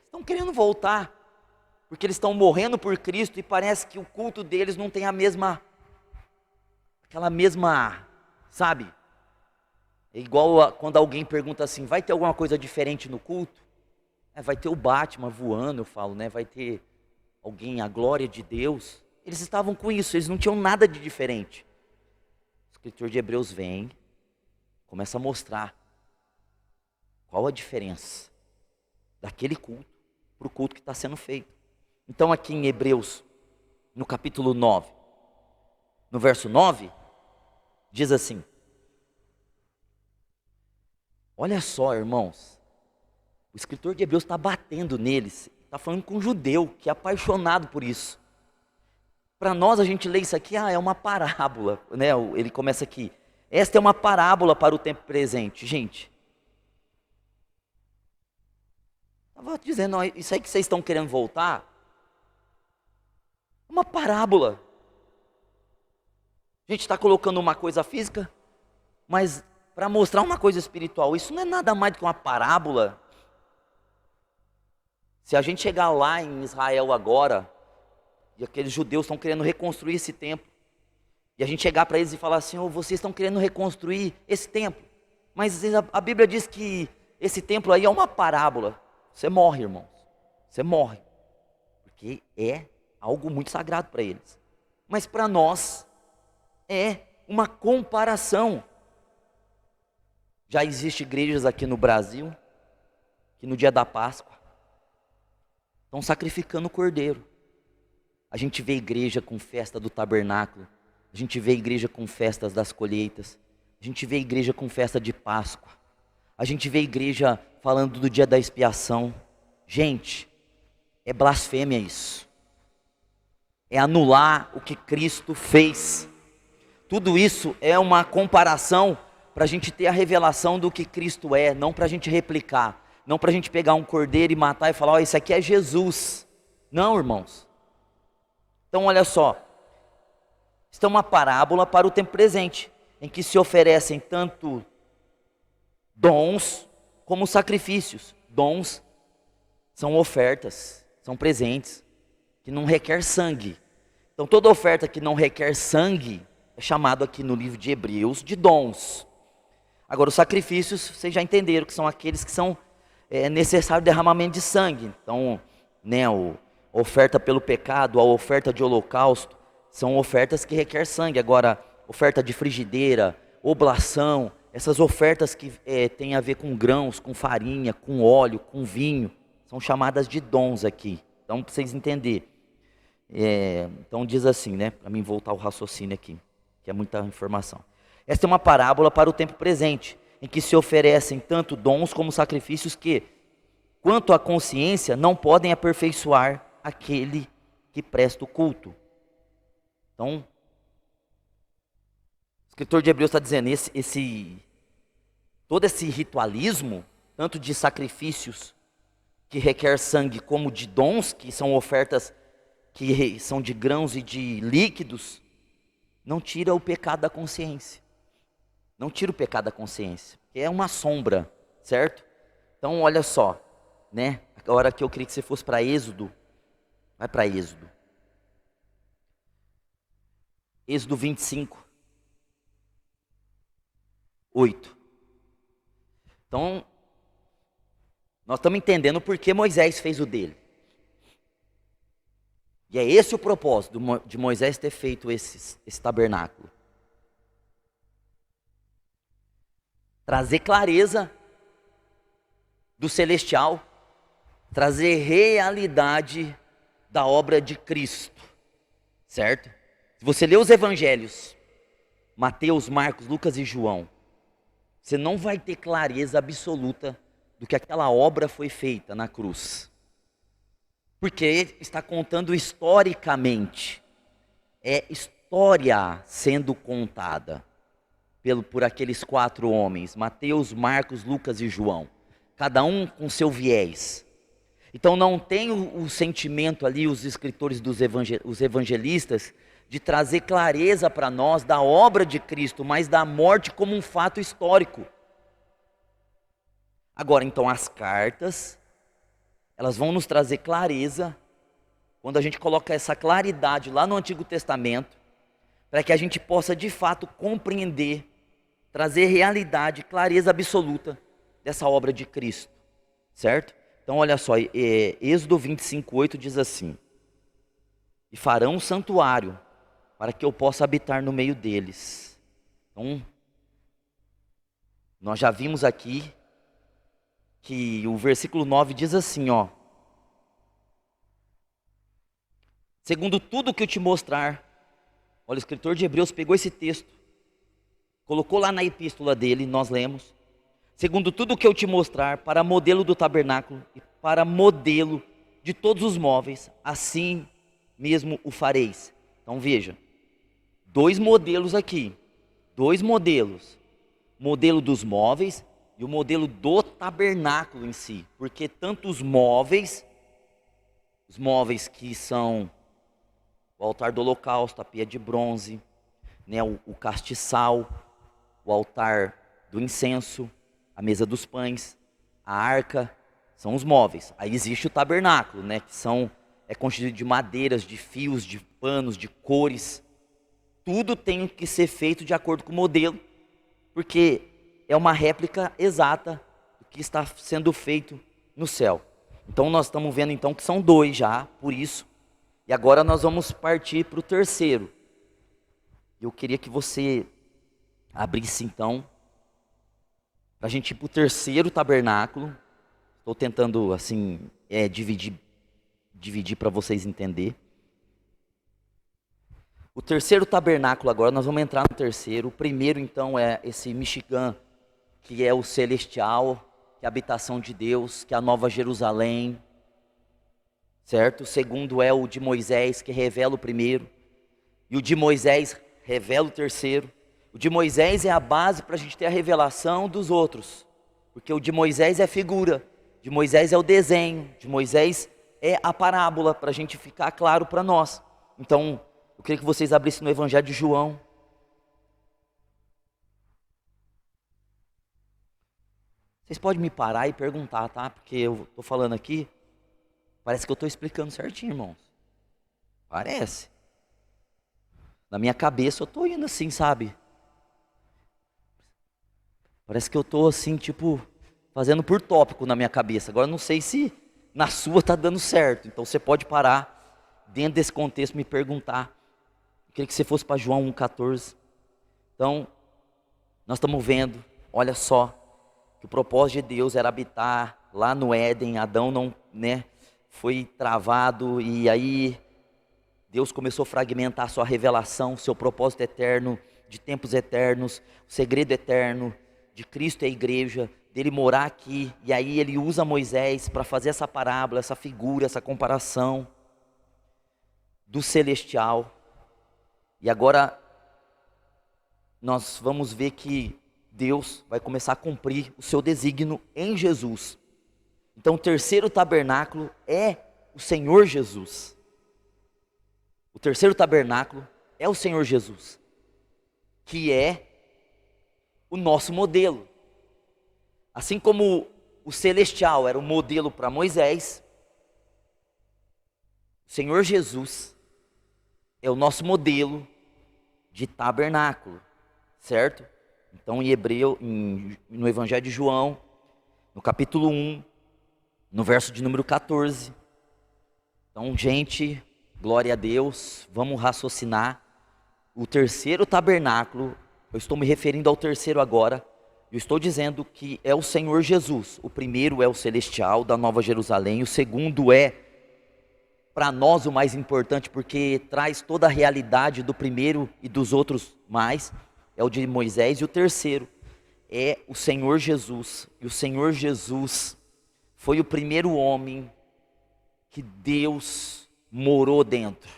Estão querendo voltar, porque eles estão morrendo por Cristo, e parece que o culto deles não tem aquela mesma, sabe? É igual quando alguém pergunta assim: vai ter alguma coisa diferente no culto? Vai ter o Batman voando, eu falo, né? Vai ter alguém, a glória de Deus. Eles estavam com isso, eles não tinham nada de diferente. O escritor de Hebreus vem, começa a mostrar qual a diferença daquele culto para o culto que está sendo feito. Então aqui em Hebreus, no capítulo 9, no verso 9, diz assim: olha só, irmãos, o escritor de Hebreus está batendo neles, está falando com um judeu que é apaixonado por isso. Para nós, a gente lê isso aqui, é uma parábola, né? Ele começa aqui: esta é uma parábola para o tempo presente. Gente, estava dizendo, isso aí que vocês estão querendo voltar, uma parábola. A gente está colocando uma coisa física, mas para mostrar uma coisa espiritual. Isso não é nada mais do que uma parábola. Se a gente chegar lá em Israel agora, e aqueles judeus estão querendo reconstruir esse templo, e a gente chegar para eles e falar assim: vocês estão querendo reconstruir esse templo, mas a Bíblia diz que esse templo aí é uma parábola. Você morre, irmãos, você morre, porque é algo muito sagrado para eles. Mas para nós é uma comparação. Já existem igrejas aqui no Brasil que no dia da Páscoa estão sacrificando o cordeiro. A gente vê igreja com festa do tabernáculo, a gente vê igreja com festas das colheitas, a gente vê igreja com festa de Páscoa, a gente vê igreja falando do dia da expiação. Gente, é blasfêmia isso. É anular o que Cristo fez. Tudo isso é uma comparação para a gente ter a revelação do que Cristo é, não para a gente replicar, não para a gente pegar um cordeiro e matar e falar: isso aqui é Jesus. Não, irmãos. Então olha só, isso é uma parábola para o tempo presente, em que se oferecem tanto dons como sacrifícios. Dons são ofertas, são presentes, que não requer sangue. Então toda oferta que não requer sangue é chamado aqui no livro de Hebreus de dons. Agora os sacrifícios, vocês já entenderam que são aqueles que são necessário derramamento de sangue. Então, né, a oferta pelo pecado, a oferta de holocausto, são ofertas que requer sangue. Agora, oferta de frigideira, oblação, essas ofertas que têm a ver com grãos, com farinha, com óleo, com vinho, são chamadas de dons aqui. Então, para vocês entenderem. Então diz assim, né? Para mim voltar ao raciocínio aqui, que é muita informação. Esta é uma parábola para o tempo presente, em que se oferecem tanto dons como sacrifícios que, quanto à consciência, não podem aperfeiçoar aquele que presta o culto. Então, o escritor de Hebreus está dizendo, todo esse ritualismo, tanto de sacrifícios que requer sangue, como de dons, que são ofertas que são de grãos e de líquidos, não tira o pecado da consciência. Não tira o pecado da consciência, que é uma sombra, certo? Então, olha só, né? Agora que eu queria que você fosse para Êxodo, vai para Êxodo. Êxodo 25, 8. Então, nós estamos entendendo por que Moisés fez o dele. E é esse o propósito de Moisés ter feito esse tabernáculo. Trazer clareza do celestial, trazer realidade da obra de Cristo, certo? Se você ler os evangelhos, Mateus, Marcos, Lucas e João, você não vai ter clareza absoluta do que aquela obra foi feita na cruz. Porque está contando historicamente. É história sendo contada por aqueles 4 homens, Mateus, Marcos, Lucas e João. Cada um com seu viés. Então não tem o sentimento ali, os escritores os evangelistas, de trazer clareza para nós da obra de Cristo, mas da morte como um fato histórico. Agora, então, as cartas, elas vão nos trazer clareza, quando a gente coloca essa claridade lá no Antigo Testamento, para que a gente possa de fato compreender, trazer realidade, clareza absoluta dessa obra de Cristo, certo? Então olha só, Êxodo 25:8 diz assim: e farão um santuário, para que eu possa habitar no meio deles. Então, nós já vimos aqui, que o versículo 9 diz assim, ó: segundo tudo que eu te mostrar. Olha, o escritor de Hebreus pegou esse texto, colocou lá na epístola dele, nós lemos: segundo tudo que eu te mostrar, para modelo do tabernáculo e para modelo de todos os móveis, assim mesmo o fareis. Então veja, 2 modelos aqui, 2 modelos, modelo dos móveis e o modelo do tabernáculo em si, porque tanto os móveis que são o altar do holocausto, a pia de bronze, né, o castiçal, o altar do incenso, a mesa dos pães, a arca, são os móveis. Aí existe o tabernáculo, né, que é constituído de madeiras, de fios, de panos, de cores. Tudo tem que ser feito de acordo com o modelo, porque é uma réplica exata do que está sendo feito no céu. Então nós estamos vendo então que são 2 já, por isso. E agora nós vamos partir para o terceiro. Eu queria que você abrisse então, para a gente ir para o terceiro tabernáculo. Estou tentando assim, dividir para vocês entenderem. O terceiro tabernáculo agora, nós vamos entrar no terceiro. O primeiro então é esse Michigan, que é o celestial, que é a habitação de Deus, que é a Nova Jerusalém, certo? O segundo é o de Moisés, que revela o primeiro, e o de Moisés revela o terceiro. O de Moisés é a base para a gente ter a revelação dos outros, porque o de Moisés é figura, de Moisés é o desenho, de Moisés é a parábola, para a gente ficar claro para nós. Então, eu queria que vocês abrissem no Evangelho de João. Vocês podem me parar e perguntar, tá? Porque eu estou falando aqui, parece que eu estou explicando certinho, irmãos. Parece. Na minha cabeça eu estou indo assim, sabe? Parece que eu estou assim, tipo, fazendo por tópico na minha cabeça. Agora eu não sei se na sua está dando certo. Então você pode parar, dentro desse contexto, me perguntar. Eu queria que você fosse para João 1,14. Então, nós estamos vendo, olha só, que o propósito de Deus era habitar lá no Éden. Adão não, foi travado, e aí Deus começou a fragmentar a sua revelação, seu propósito eterno, de tempos eternos, o segredo eterno de Cristo e a igreja, dele morar aqui. E aí ele usa Moisés para fazer essa parábola, essa figura, essa comparação do celestial. E agora nós vamos ver que Deus vai começar a cumprir o seu desígnio em Jesus. Então o terceiro tabernáculo é o Senhor Jesus. O terceiro tabernáculo é o Senhor Jesus, que é o nosso modelo. Assim como o celestial era o modelo para Moisés, o Senhor Jesus é o nosso modelo de tabernáculo, certo? Então no Evangelho de João, no capítulo 1, no verso de número 14. Então, gente, glória a Deus, vamos raciocinar. O terceiro tabernáculo, eu estou me referindo ao terceiro agora, eu estou dizendo que é o Senhor Jesus. O primeiro é o celestial, da Nova Jerusalém. O segundo é, para nós, o mais importante, porque traz toda a realidade do primeiro e dos outros mais, é o de Moisés. E o terceiro é o Senhor Jesus. E o Senhor Jesus foi o primeiro homem que Deus morou dentro.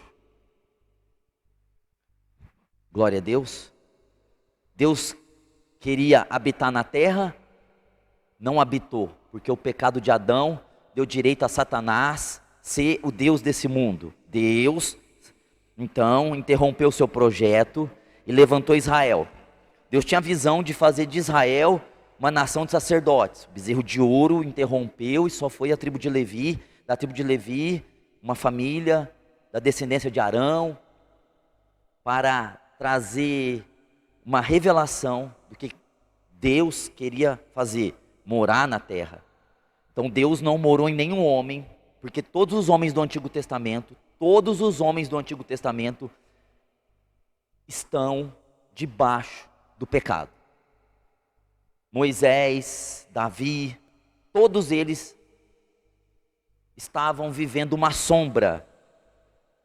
Glória a Deus. Deus queria habitar na terra, não habitou, porque o pecado de Adão deu direito a Satanás ser o Deus desse mundo. Deus, então, interrompeu o seu projeto e levantou Israel. Deus tinha a visão de fazer de Israel uma nação de sacerdotes. O bezerro de ouro interrompeu e só foi a tribo de Levi. Da tribo de Levi, uma família da descendência de Arão, para trazer uma revelação do que Deus queria fazer, morar na terra. Então Deus não morou em nenhum homem, porque todos os homens do Antigo Testamento, estão debaixo do pecado. Moisés, Davi, todos eles estavam vivendo uma sombra,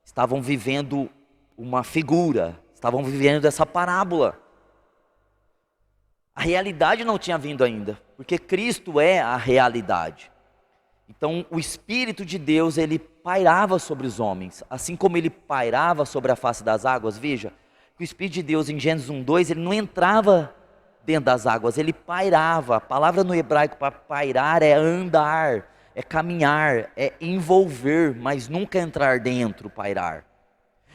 estavam vivendo uma figura, estavam vivendo essa parábola. A realidade não tinha vindo ainda, porque Cristo é a realidade. Então o Espírito de Deus, ele pairava sobre os homens, assim como ele pairava sobre a face das águas. Veja, que o Espírito de Deus em Gênesis 1:2, ele não entrava dentro das águas, ele pairava. A palavra no hebraico para pairar é andar, é caminhar, é envolver, mas nunca entrar dentro, pairar.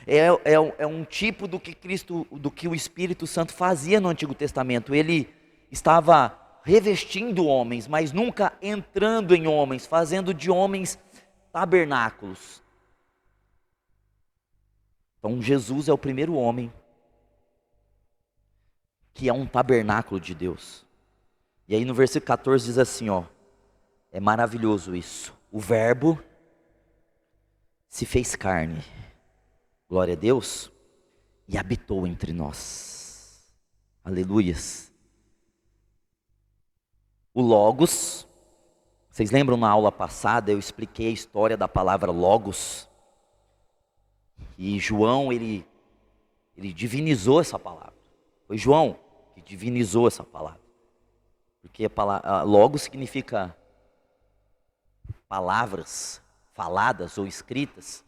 É um tipo do que o Espírito Santo fazia no Antigo Testamento. Ele estava revestindo homens, mas nunca entrando em homens, fazendo de homens tabernáculos. Então Jesus é o primeiro homem que é um tabernáculo de Deus. E aí no versículo 14 diz assim, é maravilhoso isso. O Verbo se fez carne, glória a Deus, e habitou entre nós. Aleluias. O Logos, vocês lembram na aula passada, eu expliquei a história da palavra Logos. E João, ele divinizou essa palavra. Foi João que divinizou essa palavra. Porque a palavra Logos significa palavras faladas ou escritas,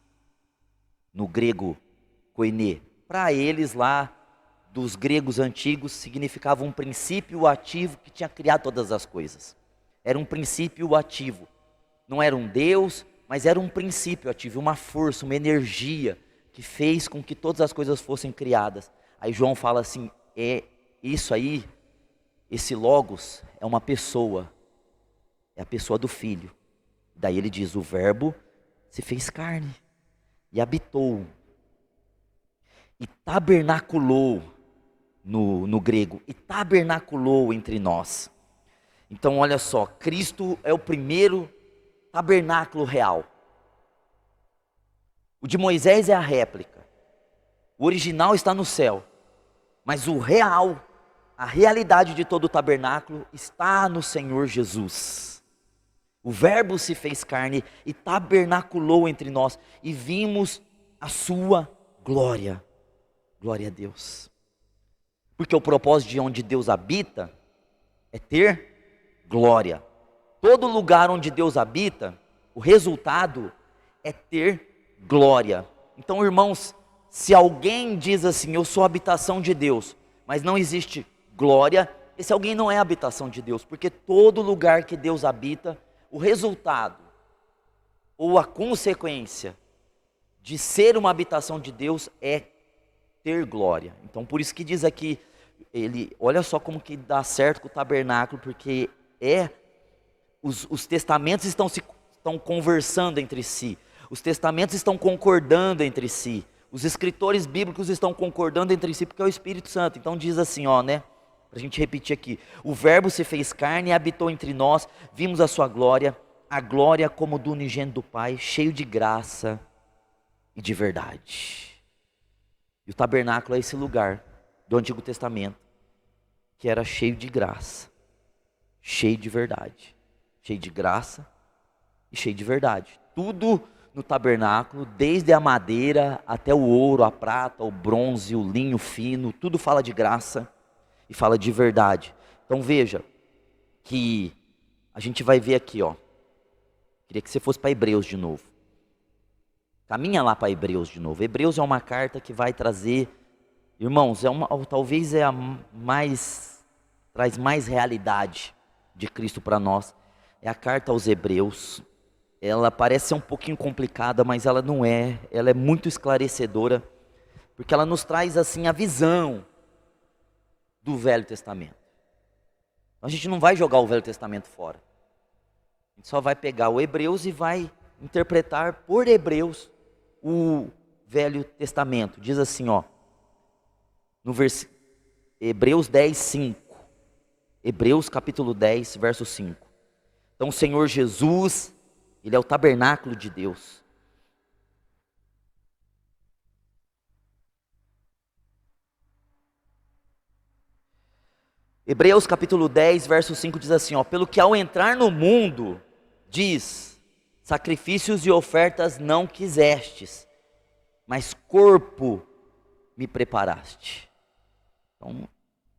no grego koiné. Para eles lá, dos gregos antigos, significava um princípio ativo que tinha criado todas as coisas. Era um princípio ativo. Não era um Deus, mas era um princípio ativo, uma força, uma energia que fez com que todas as coisas fossem criadas. Aí João fala assim, isso aí, esse Logos é uma pessoa, é a pessoa do Filho. Daí ele diz, o Verbo se fez carne e habitou, e tabernaculou, no grego, e tabernaculou entre nós. Então olha só, Cristo é o primeiro tabernáculo real. O de Moisés é a réplica, o original está no céu. Mas o real, a realidade de todo o tabernáculo está no Senhor Jesus. O Verbo se fez carne e tabernaculou entre nós, e vimos a sua glória. Glória a Deus. Porque o propósito de onde Deus habita é ter glória. Todo lugar onde Deus habita, o resultado é ter glória. Então, irmãos, se alguém diz assim, eu sou a habitação de Deus, mas não existe glória, esse alguém não é a habitação de Deus, porque todo lugar que Deus habita, o resultado ou a consequência de ser uma habitação de Deus é ter glória. Então por isso que diz aqui, olha só como que dá certo com o tabernáculo, porque os testamentos estão conversando entre si, os testamentos estão concordando entre si, os escritores bíblicos estão concordando entre si, porque é o Espírito Santo. Então diz assim, para a gente repetir aqui, o Verbo se fez carne e habitou entre nós, vimos a sua glória, a glória como do unigênito do Pai, cheio de graça e de verdade. E o tabernáculo é esse lugar do Antigo Testamento, que era cheio de graça, cheio de verdade, cheio de graça e cheio de verdade. Tudo no tabernáculo, desde a madeira até o ouro, a prata, o bronze, o linho fino, tudo fala de graça e fala de verdade. Então veja que a gente vai ver aqui, queria que você fosse para Hebreus de novo. Caminha lá para Hebreus de novo. Hebreus é uma carta que vai trazer, irmãos, talvez traz mais realidade de Cristo para nós. É a carta aos Hebreus. Ela parece ser um pouquinho complicada, mas ela não é. Ela é muito esclarecedora, porque ela nos traz assim a visão do Velho Testamento. A gente não vai jogar o Velho Testamento fora. A gente só vai pegar o Hebreus e vai interpretar por Hebreus o Velho Testamento. Diz assim, no Hebreus 10, 5. Hebreus capítulo 10, verso 5. Então o Senhor Jesus, Ele é o tabernáculo de Deus. Hebreus capítulo 10, verso 5 diz assim, pelo que ao entrar no mundo, diz, sacrifícios e ofertas não quisestes, mas corpo me preparaste. Então,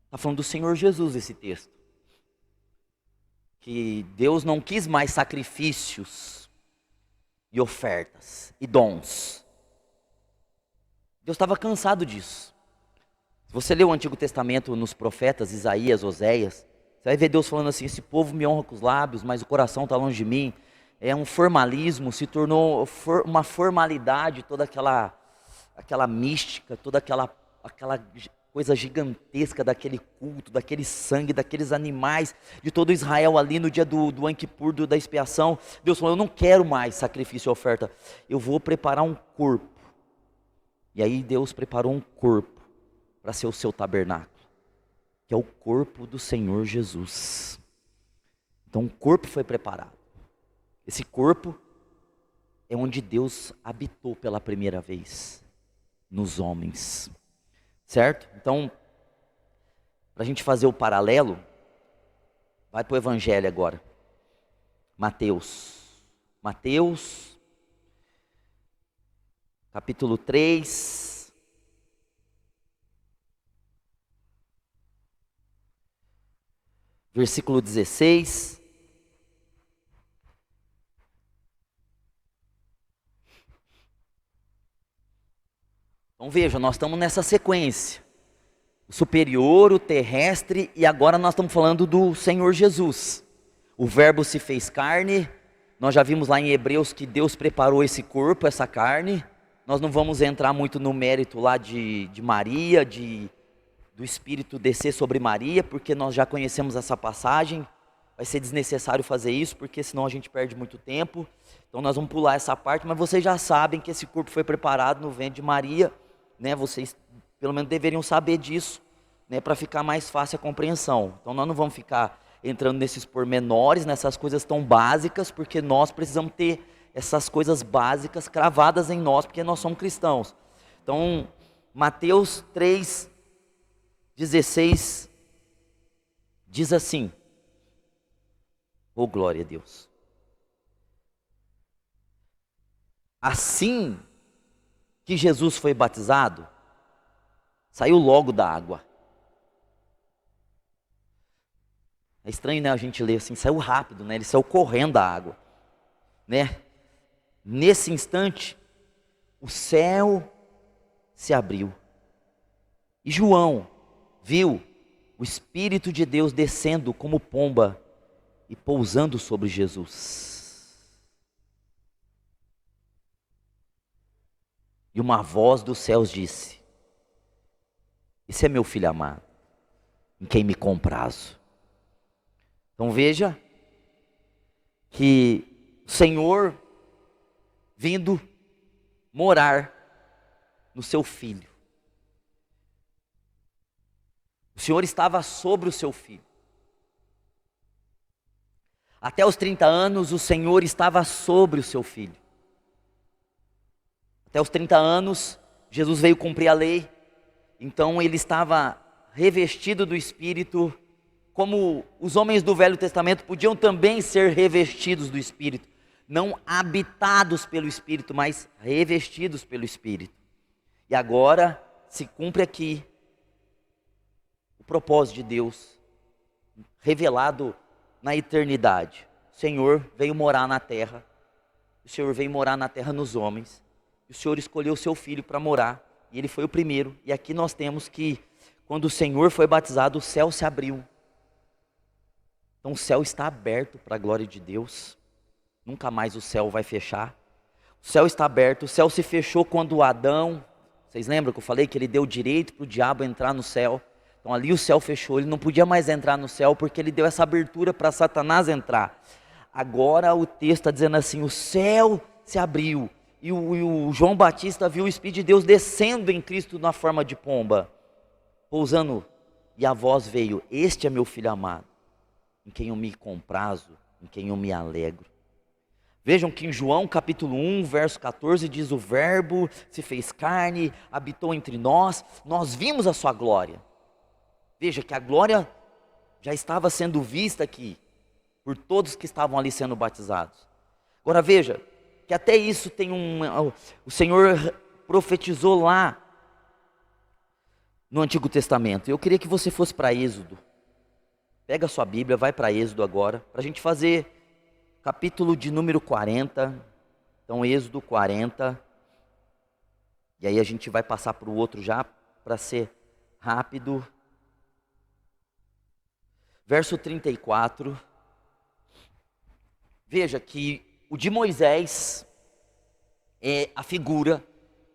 está falando do Senhor Jesus esse texto. Que Deus não quis mais sacrifícios e ofertas e dons. Deus estava cansado disso. Se você lê o Antigo Testamento nos profetas Isaías, Oséias, você vai ver Deus falando assim, esse povo me honra com os lábios, mas o coração está longe de mim. É um formalismo, se tornou uma formalidade, toda aquela mística, toda aquela coisa gigantesca daquele culto, daquele sangue, daqueles animais, de todo Israel ali no dia do Yom Kippur, da expiação. Deus falou, eu não quero mais sacrifício e oferta, eu vou preparar um corpo. E aí Deus preparou um corpo para ser o seu tabernáculo, que é o corpo do Senhor Jesus. Então o corpo foi preparado. Esse corpo é onde Deus habitou pela primeira vez, nos homens. Certo? Então, para a gente fazer o paralelo, vai para o Evangelho agora. Mateus, capítulo 3. Versículo 16. Então veja, nós estamos nessa sequência. O superior, o terrestre, e agora nós estamos falando do Senhor Jesus. O Verbo se fez carne. Nós já vimos lá em Hebreus que Deus preparou esse corpo, essa carne. Nós não vamos entrar muito no mérito lá de Maria, do Espírito descer sobre Maria, porque nós já conhecemos essa passagem. Vai ser desnecessário fazer isso, porque senão a gente perde muito tempo. Então nós vamos pular essa parte, mas vocês já sabem que esse corpo foi preparado no ventre de Maria, né? Vocês pelo menos deveriam saber disso, né? Para ficar mais fácil a compreensão. Então nós não vamos ficar entrando nesses pormenores, nessas coisas tão básicas, porque nós precisamos ter essas coisas básicas cravadas em nós, porque nós somos cristãos. Então, Mateus 3, 16 diz assim: oh glória a Deus. Assim que Jesus foi batizado, saiu logo da água. É estranho, né, a gente ler assim, saiu rápido, né? Ele saiu correndo da água, né? Nesse instante, o céu se abriu. E João viu o Espírito de Deus descendo como pomba e pousando sobre Jesus. E uma voz dos céus disse: esse é meu filho amado, em quem me comprazo. Então veja que o Senhor vindo morar no seu filho. O Senhor estava sobre o seu filho. Até os 30 anos o Senhor estava sobre o seu filho. Até os 30 anos Jesus veio cumprir a lei. Então ele estava revestido do Espírito, como os homens do Velho Testamento podiam também ser revestidos do Espírito. Não habitados pelo Espírito, mas revestidos pelo Espírito. E agora se cumpre aqui o propósito de Deus, revelado na eternidade. O Senhor veio morar na terra, o Senhor veio morar na terra nos homens, e o Senhor escolheu o seu filho para morar, e ele foi o primeiro. E aqui nós temos que, quando o Senhor foi batizado, o céu se abriu. Então o céu está aberto para a glória de Deus, nunca mais o céu vai fechar. O céu está aberto, o céu se fechou quando Adão, vocês lembram que eu falei que ele deu direito para o diabo entrar no céu? Então ali o céu fechou, ele não podia mais entrar no céu porque ele deu essa abertura para Satanás entrar. Agora o texto está dizendo assim, o céu se abriu e o João Batista viu o Espírito de Deus descendo em Cristo na forma de pomba, pousando, e a voz veio: este é meu filho amado, em quem eu me comprazo, em quem eu me alegro. Vejam que em João capítulo 1, verso 14 diz: o verbo se fez carne, habitou entre nós, nós vimos a sua glória. Veja que a glória já estava sendo vista aqui, por todos que estavam ali sendo batizados. Agora veja, que até isso tem o Senhor profetizou lá no Antigo Testamento. Eu queria que você fosse para Êxodo. Pega a sua Bíblia, vai para Êxodo agora, para a gente fazer capítulo de número 40. Então Êxodo 40. E aí a gente vai passar para o outro já, para ser rápido. Verso 34. Veja que o de Moisés é a figura,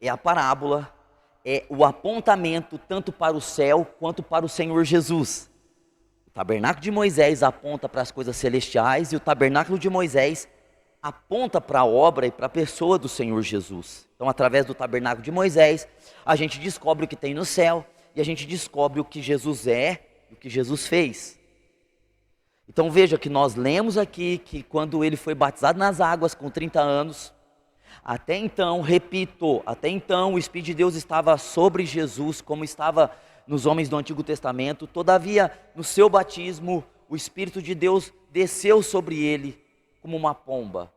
é a parábola, é o apontamento tanto para o céu quanto para o Senhor Jesus. O tabernáculo de Moisés aponta para as coisas celestiais e o tabernáculo de Moisés aponta para a obra e para a pessoa do Senhor Jesus. Então, através do tabernáculo de Moisés, a gente descobre o que tem no céu e a gente descobre o que Jesus é e o que Jesus fez. Então veja que nós lemos aqui que quando ele foi batizado nas águas com 30 anos, até então, repito, até então o Espírito de Deus estava sobre Jesus, como estava nos homens do Antigo Testamento. Todavia, no seu batismo, o Espírito de Deus desceu sobre ele como uma pomba.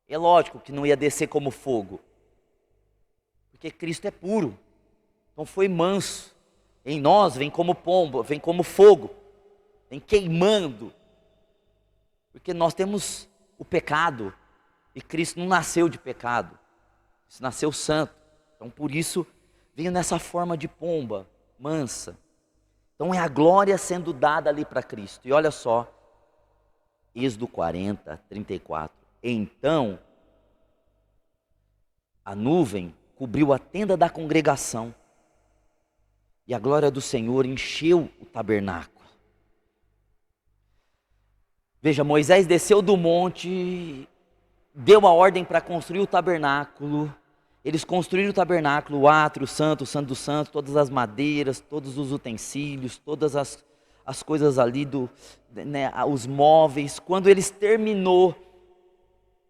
É lógico que não ia descer como fogo, porque Cristo é puro, então foi manso. Em nós vem como pomba, vem como fogo, vem queimando, porque nós temos o pecado, e Cristo não nasceu de pecado, Cristo nasceu santo, então por isso veio nessa forma de pomba, mansa. Então é a glória sendo dada ali para Cristo. E olha só, Êxodo 40, 34. Então, a nuvem cobriu a tenda da congregação, e a glória do Senhor encheu o tabernáculo. Veja, Moisés desceu do monte, deu a ordem para construir o tabernáculo. Eles construíram o tabernáculo, o átrio, o santo dos santos, todas as madeiras, todos os utensílios, todas as coisas ali, os móveis. Quando eles terminou,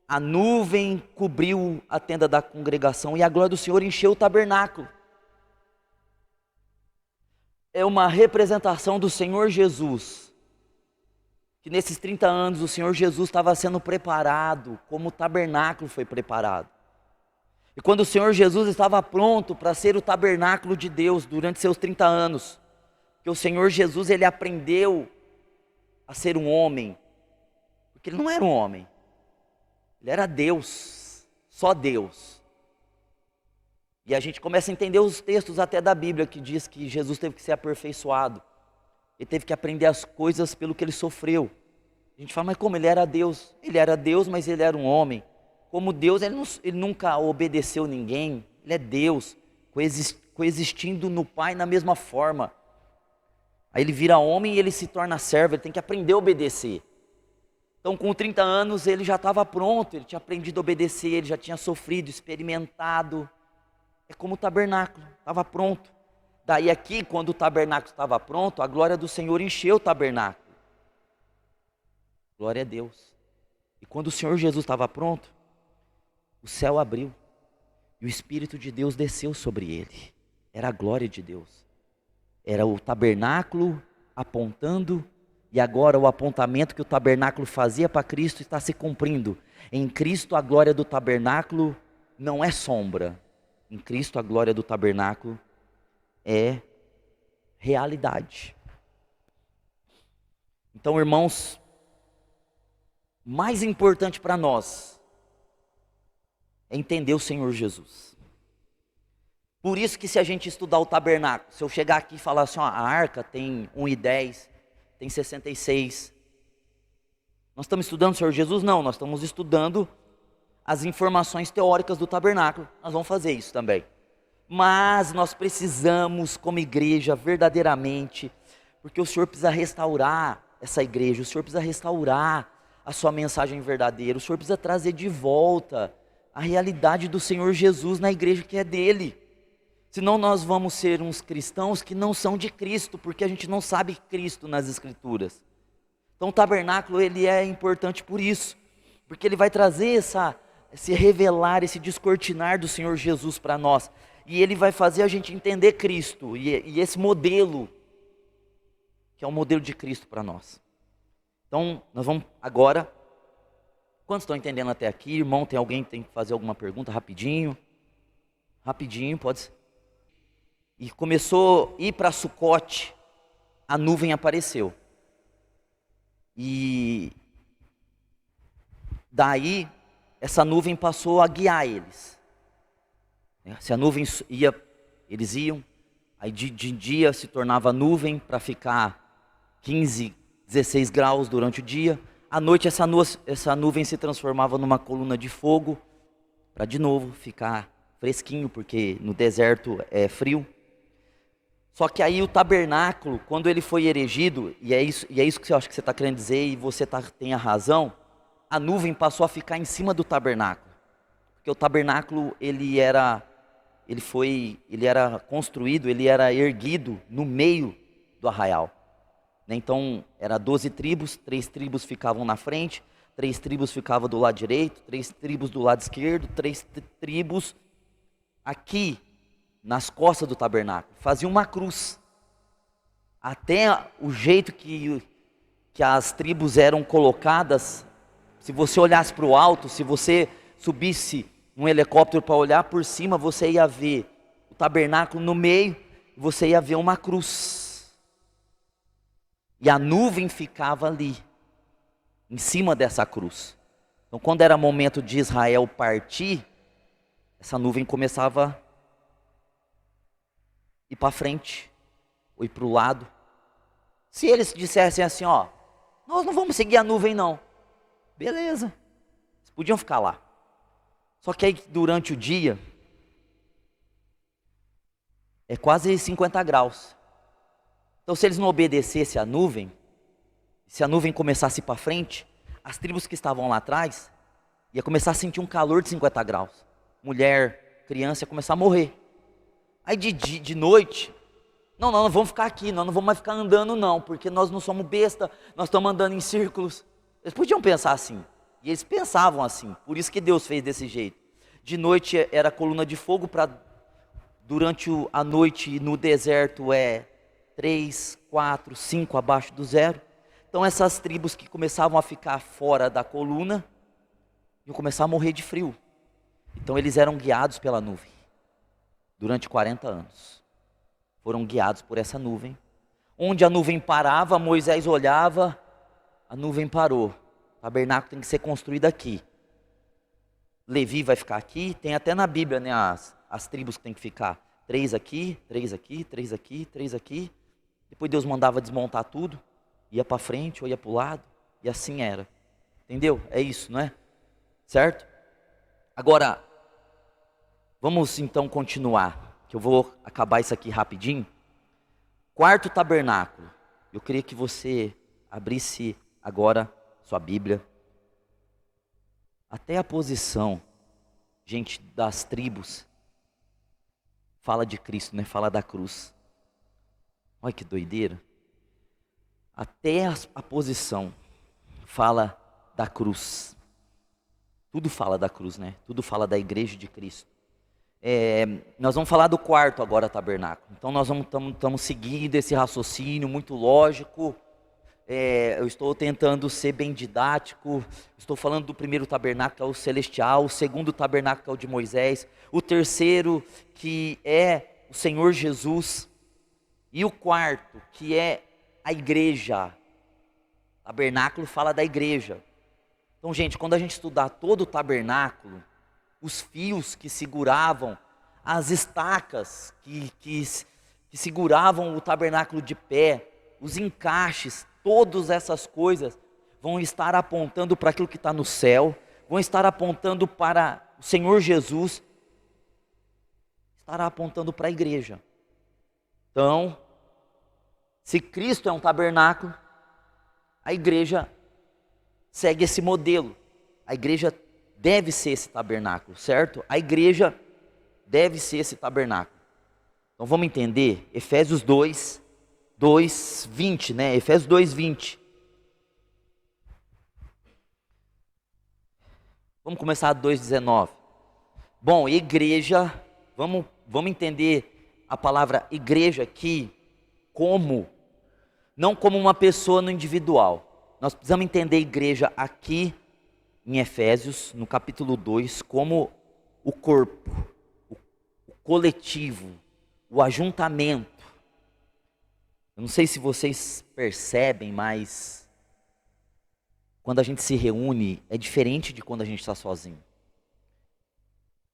a nuvem cobriu a tenda da congregação e a glória do Senhor encheu o tabernáculo. é uma representação do Senhor Jesus. Que nesses 30 anos o Senhor Jesus estava sendo preparado, como o tabernáculo foi preparado. E quando o Senhor Jesus estava pronto para ser o tabernáculo de Deus durante seus 30 anos, que o Senhor Jesus, ele aprendeu a ser um homem, porque ele não era um homem, ele era Deus, só Deus. E a gente começa a entender os textos até da Bíblia que diz que Jesus teve que ser aperfeiçoado, ele teve que aprender as coisas pelo que ele sofreu. A gente fala, mas como ele era Deus? Ele era Deus, mas ele era um homem. Como Deus, ele nunca obedeceu ninguém, ele é Deus, coexistindo no Pai na mesma forma. Aí ele vira homem e ele se torna servo, ele tem que aprender a obedecer. Então com 30 anos ele já estava pronto, ele tinha aprendido a obedecer, ele já tinha sofrido, experimentado. É como o tabernáculo, estava pronto. Daí aqui, quando o tabernáculo estava pronto, a glória do Senhor encheu o tabernáculo. Glória a Deus. E quando o Senhor Jesus estava pronto, o céu abriu e o Espírito de Deus desceu sobre ele. Era a glória de Deus. Era o tabernáculo apontando, e agora o apontamento que o tabernáculo fazia para Cristo está se cumprindo. Em Cristo a glória do tabernáculo não é sombra. Em Cristo a glória do tabernáculo é realidade. Então, irmãos, mais importante para nós é entender o Senhor Jesus. Por isso que se a gente estudar o tabernáculo, se eu chegar aqui e falar assim, ó, a arca tem 1,10, tem 66. Nós estamos estudando o Senhor Jesus? Não, nós estamos estudando as informações teóricas do tabernáculo. Nós vamos fazer isso também. Mas nós precisamos, como igreja, verdadeiramente, porque o Senhor precisa restaurar essa igreja, o Senhor precisa restaurar a sua mensagem verdadeira, o Senhor precisa trazer de volta a realidade do Senhor Jesus na igreja que é dele. Senão nós vamos ser uns cristãos que não são de Cristo, porque a gente não sabe Cristo nas Escrituras. Então o tabernáculo, ele é importante por isso, porque ele vai trazer esse revelar, esse descortinar do Senhor Jesus para nós, e ele vai fazer a gente entender Cristo, e esse modelo, que é o modelo de Cristo para nós. Então nós vamos agora, quantos estão entendendo até aqui? Irmão, tem alguém que tem que fazer alguma pergunta rapidinho? Rapidinho, pode ser. E começou a ir para Sucote, a nuvem apareceu. E daí, essa nuvem passou a guiar eles. Se a nuvem ia, eles iam. Aí de dia se tornava nuvem para ficar 15, 16 graus durante o dia. À noite essa nuvem se transformava numa coluna de fogo, para de novo ficar fresquinho, porque no deserto é frio. Só que aí o tabernáculo, quando ele foi erigido, e é isso que eu acho que você está querendo dizer, e você tem a razão, a nuvem passou a ficar em cima do tabernáculo. Porque o tabernáculo, ele era construído, ele era erguido no meio do arraial. Então, era 12 tribos, 3 tribos ficavam na frente, 3 tribos ficavam do lado direito, 3 tribos do lado esquerdo, 3 tribos aqui, nas costas do tabernáculo, fazia uma cruz. Até o jeito que as tribos eram colocadas, se você olhasse para o alto, se você subisse um helicóptero para olhar por cima, você ia ver o tabernáculo no meio, você ia ver uma cruz. E a nuvem ficava ali, em cima dessa cruz. Então quando era momento de Israel partir, essa nuvem começava a ir para frente, ou ir para o lado. Se eles dissessem assim, ó, nós não vamos seguir a nuvem não, beleza, eles podiam ficar lá. Só que aí durante o dia, é quase 50 graus. Então se eles não obedecessem à nuvem, se a nuvem começasse a ir para frente, as tribos que estavam lá atrás, ia começar a sentir um calor de 50 graus. Mulher, criança ia começar a morrer. Aí de noite, não vamos ficar aqui, nós não vamos mais ficar andando não, porque nós não somos besta, nós estamos andando em círculos. Eles podiam pensar assim, e eles pensavam assim, por isso que Deus fez desse jeito. De noite era coluna de fogo, durante a noite no deserto 3, 4, 5 abaixo do zero. Então essas tribos que começavam a ficar fora da coluna, iam começar a morrer de frio. Então eles eram guiados pela nuvem, durante 40 anos. Foram guiados por essa nuvem. Onde a nuvem parava, Moisés olhava, a nuvem parou. O tabernáculo tem que ser construído aqui. Levi vai ficar aqui, tem até na Bíblia, né, as tribos que tem que ficar. 3 aqui, 3 aqui, 3 aqui, 3 aqui. Depois Deus mandava desmontar tudo, ia para frente ou ia para o lado, e assim era. Entendeu? É isso, não é? Certo? Agora, vamos então continuar, que eu vou acabar isso aqui rapidinho. Quarto tabernáculo. Eu queria que você abrisse agora sua Bíblia. Até a posição, gente, das tribos, fala de Cristo, né? Fala da cruz. Olha que doideira. Até a posição fala da cruz. Tudo fala da cruz, né? Tudo fala da igreja de Cristo. Nós vamos falar do quarto agora tabernáculo. Então nós estamos seguindo esse raciocínio muito lógico. Eu estou tentando ser bem didático. Estou falando do primeiro tabernáculo, que é o celestial. O segundo tabernáculo, que é o de Moisés. O terceiro, que é o Senhor Jesus. E o quarto, que é a igreja. Tabernáculo fala da igreja. Então, gente, quando a gente estudar todo o tabernáculo, os fios que seguravam, as estacas que seguravam o tabernáculo de pé, os encaixes, todas essas coisas vão estar apontando para aquilo que está no céu, vão estar apontando para o Senhor Jesus, estará apontando para a igreja. Então, se Cristo é um tabernáculo, a igreja segue esse modelo. A igreja deve ser esse tabernáculo, certo? A igreja deve ser esse tabernáculo. Então vamos entender, Efésios 2:20, né? Efésios 2:20. Vamos começar 2:19. Bom, igreja, vamos entender a palavra igreja aqui como, não como uma pessoa no individual. Nós precisamos entender igreja aqui em Efésios, no capítulo 2, como o corpo, o coletivo, o ajuntamento. Eu não sei se vocês percebem, mas quando a gente se reúne, é diferente de quando a gente está sozinho.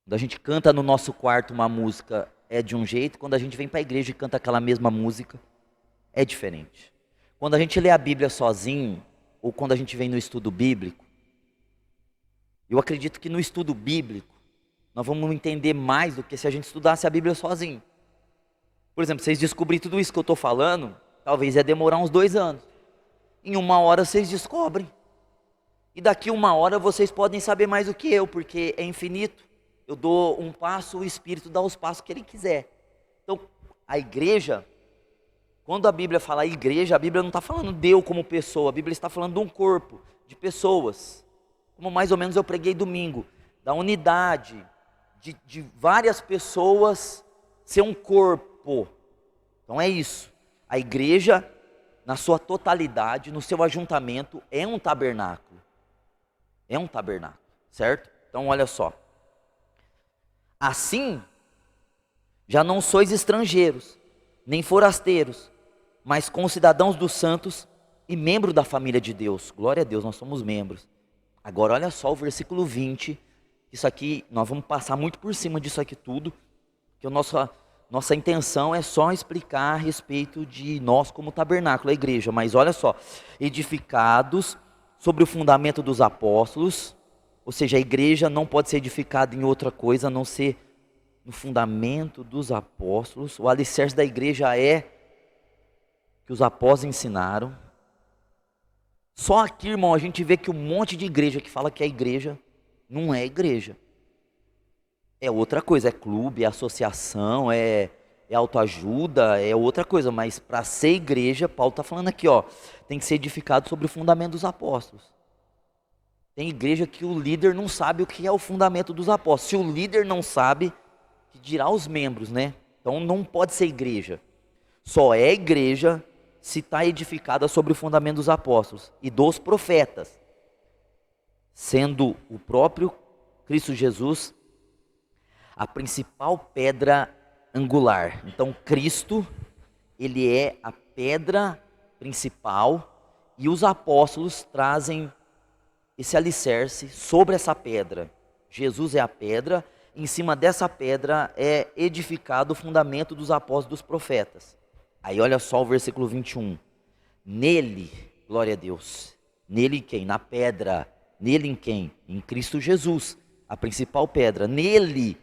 Quando a gente canta no nosso quarto uma música, é de um jeito. Quando a gente vem para a igreja e canta aquela mesma música, é diferente. Quando a gente lê a Bíblia sozinho, ou quando a gente vem no estudo bíblico, eu acredito que no estudo bíblico, nós vamos entender mais do que se a gente estudasse a Bíblia sozinho. Por exemplo, vocês descobrirem tudo isso que eu estou falando, talvez ia demorar uns 2 anos. Em 1 hora vocês descobrem. E daqui 1 hora vocês podem saber mais do que eu, porque é infinito. Eu dou um passo, o Espírito dá os passos que Ele quiser. Então, a igreja, quando a Bíblia fala igreja, a Bíblia não está falando de eu como pessoa, a Bíblia está falando de um corpo, de pessoas. Como mais ou menos eu preguei domingo, da unidade, de várias pessoas ser um corpo. Então é isso. A igreja, na sua totalidade, no seu ajuntamento, é um tabernáculo. É um tabernáculo, certo? Então olha só. Assim, já não sois estrangeiros, nem forasteiros, mas concidadãos dos santos e membros da família de Deus. Glória a Deus, nós somos membros. Agora olha só o versículo 20. Isso aqui, nós vamos passar muito por cima disso aqui tudo, que a nossa intenção é só explicar a respeito de nós como tabernáculo, a igreja. Mas olha só, edificados sobre o fundamento dos apóstolos, ou seja, a igreja não pode ser edificada em outra coisa a não ser no fundamento dos apóstolos. O alicerce da igreja é que os apóstolos ensinaram. Só aqui, irmão, a gente vê que um monte de igreja que fala que é igreja, não é igreja. É outra coisa, é clube, é associação, é autoajuda, é outra coisa. Mas para ser igreja, Paulo está falando aqui, ó, tem que ser edificado sobre o fundamento dos apóstolos. Tem igreja que o líder não sabe o que é o fundamento dos apóstolos. Se o líder não sabe, que dirá os membros, né? Então não pode ser igreja. Só é igreja se está edificada sobre o fundamento dos apóstolos e dos profetas, sendo o próprio Cristo Jesus a principal pedra angular. Então Cristo, ele é a pedra principal e os apóstolos trazem esse alicerce sobre essa pedra. Jesus é a pedra, em cima dessa pedra é edificado o fundamento dos apóstolos e dos profetas. Aí olha só o versículo 21. Nele, glória a Deus, nele em quem? Na pedra. Nele em quem? Em Cristo Jesus, a principal pedra. Nele,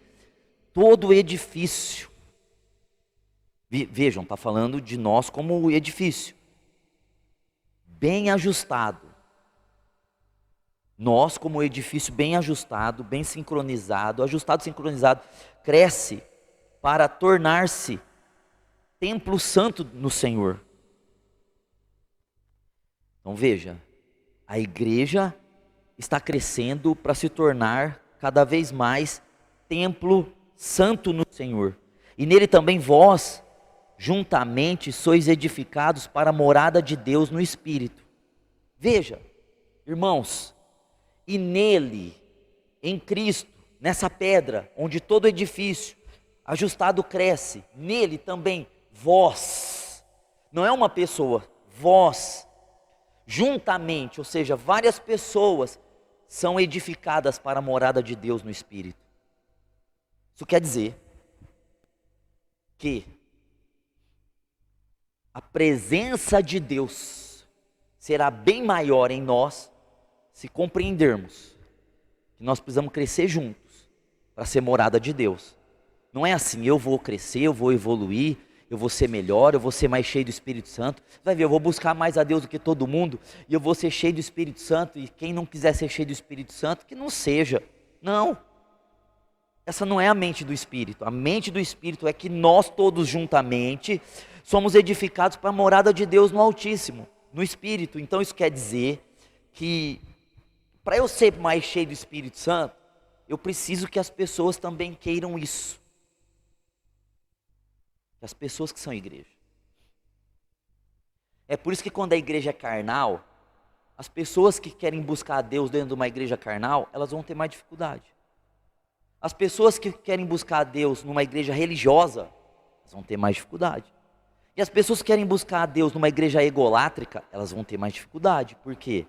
todo o edifício. Vejam, está falando de nós como edifício. Bem ajustado. Nós como edifício bem ajustado, bem sincronizado, ajustado, sincronizado, cresce para tornar-se templo santo no Senhor. Então veja, a igreja está crescendo para se tornar cada vez mais templo santo no Senhor. E nele também vós, juntamente, sois edificados para a morada de Deus no Espírito. Veja, irmãos, e nele, em Cristo, nessa pedra, onde todo edifício ajustado cresce, nele também vós, não é uma pessoa, vós, juntamente, ou seja, várias pessoas são edificadas para a morada de Deus no Espírito. Isso quer dizer que a presença de Deus será bem maior em nós se compreendermos que nós precisamos crescer juntos para ser morada de Deus. Não é assim, eu vou crescer, eu vou evoluir, eu vou ser melhor, eu vou ser mais cheio do Espírito Santo. Vai ver, eu vou buscar mais a Deus do que todo mundo e eu vou ser cheio do Espírito Santo, e quem não quiser ser cheio do Espírito Santo, que não seja. Não. Essa não é a mente do Espírito. A mente do Espírito é que nós todos juntamente somos edificados para a morada de Deus no Altíssimo, no Espírito. Então isso quer dizer que para eu ser mais cheio do Espírito Santo, eu preciso que as pessoas também queiram isso. As pessoas que são igreja. É por isso que quando a igreja é carnal, as pessoas que querem buscar a Deus dentro de uma igreja carnal, elas vão ter mais dificuldade. As pessoas que querem buscar a Deus numa igreja religiosa, elas vão ter mais dificuldade. E as pessoas que querem buscar a Deus numa igreja egolátrica, elas vão ter mais dificuldade. Por quê?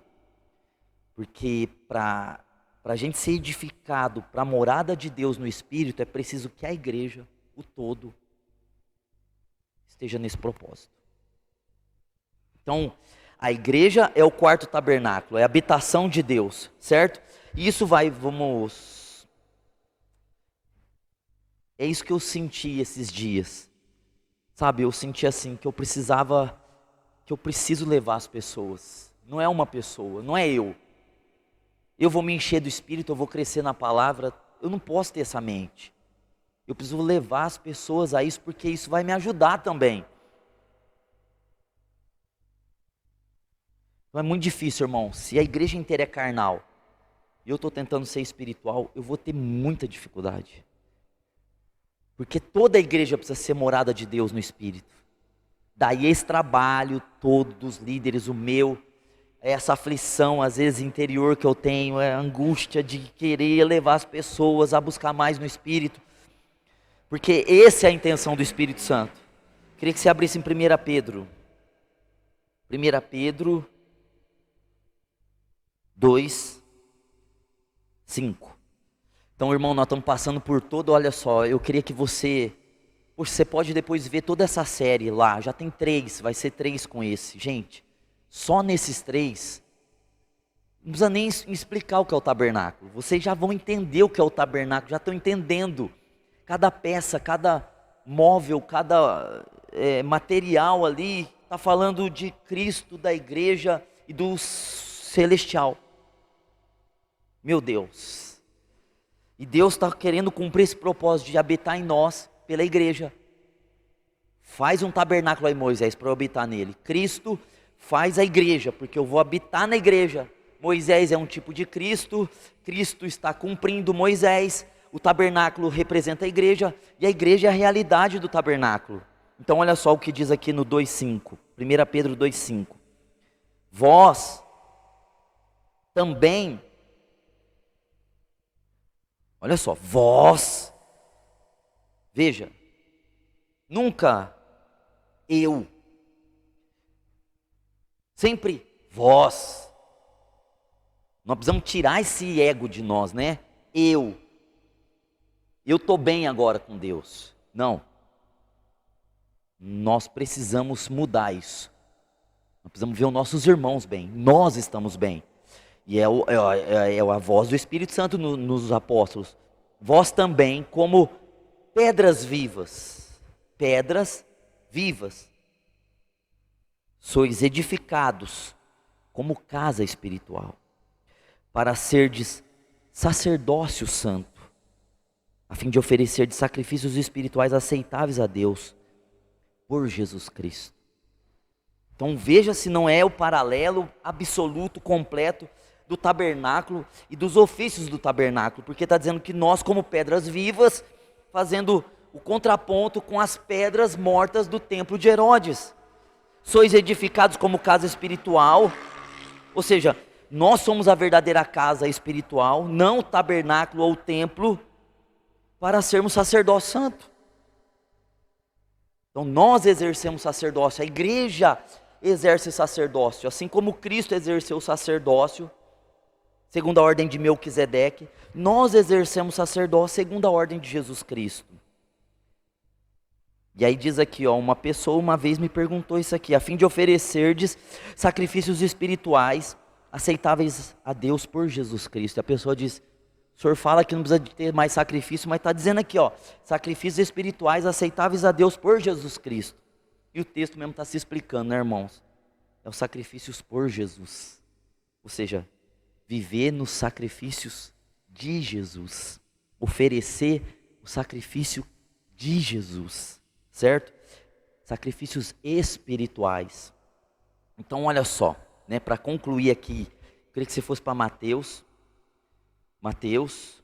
Porque para a gente ser edificado para a morada de Deus no Espírito, é preciso que a igreja, o todo, esteja nesse propósito. Então, a igreja é o quarto tabernáculo, é a habitação de Deus, certo? E isso é isso que eu senti esses dias. Sabe, eu senti assim, que eu preciso levar as pessoas. Não é uma pessoa, não é eu. Eu vou me encher do Espírito, eu vou crescer na palavra. Eu não posso ter essa mente. Eu preciso levar as pessoas a isso, porque isso vai me ajudar também. Não é muito difícil, irmão. Se a igreja inteira é carnal e eu estou tentando ser espiritual, eu vou ter muita dificuldade. Porque toda a igreja precisa ser morada de Deus no Espírito. Daí esse trabalho todo dos líderes, o meu, essa aflição às vezes interior que eu tenho, é a angústia de querer levar as pessoas a buscar mais no Espírito. Porque essa é a intenção do Espírito Santo. Queria que você abrisse em 1 Pedro. 1 Pedro 2, 5. Então, irmão, nós estamos passando por todo, olha só, eu queria que você pode depois ver toda essa série lá, já tem 3, vai ser 3 com esse. Gente, só nesses 3, não precisa nem explicar o que é o tabernáculo. Vocês já vão entender o que é o tabernáculo, já estão entendendo. Cada peça, cada móvel, cada material ali, está falando de Cristo, da igreja e do celestial. Meu Deus. E Deus está querendo cumprir esse propósito de habitar em nós pela igreja. Faz um tabernáculo aí, Moisés, para eu habitar nele. Cristo faz a igreja, porque eu vou habitar na igreja. Moisés é um tipo de Cristo, Cristo está cumprindo Moisés, o tabernáculo representa a igreja, e a igreja é a realidade do tabernáculo. Então olha só o que diz aqui no 2,5, 1 Pedro 2,5. Vós também, olha só, vós, veja, nunca eu, sempre vós. Nós precisamos tirar esse ego de nós, né? Eu estou bem agora com Deus. Não. Nós precisamos mudar isso. Nós precisamos ver os nossos irmãos bem. Nós estamos bem. E é a voz do Espírito Santo nos apóstolos. Vós também, como pedras vivas. Pedras vivas. Sois edificados como casa espiritual, para serdes sacerdócio santo, a fim de oferecer de sacrifícios espirituais aceitáveis a Deus, por Jesus Cristo. Então veja se não é o paralelo absoluto, completo, do tabernáculo e dos ofícios do tabernáculo, porque está dizendo que nós, como pedras vivas, fazendo o contraponto com as pedras mortas do templo de Herodes, sois edificados como casa espiritual, ou seja, nós somos a verdadeira casa espiritual, não o tabernáculo ou o templo, para sermos sacerdócio santo. Então nós exercemos sacerdócio, a igreja exerce sacerdócio, assim como Cristo exerceu o sacerdócio, segundo a ordem de Melquisedeque, nós exercemos sacerdócio segundo a ordem de Jesus Cristo. E aí diz aqui, uma pessoa uma vez me perguntou isso aqui, a fim de oferecerdes sacrifícios espirituais aceitáveis a Deus por Jesus Cristo. E a pessoa diz, o senhor fala que não precisa de ter mais sacrifício, mas está dizendo aqui, sacrifícios espirituais aceitáveis a Deus por Jesus Cristo. E o texto mesmo está se explicando, né, irmãos? É os sacrifícios por Jesus. Ou seja, viver nos sacrifícios de Jesus. Oferecer o sacrifício de Jesus. Certo? Sacrifícios espirituais. Então olha só, né, para concluir aqui, eu queria que você fosse para Mateus. Mateus.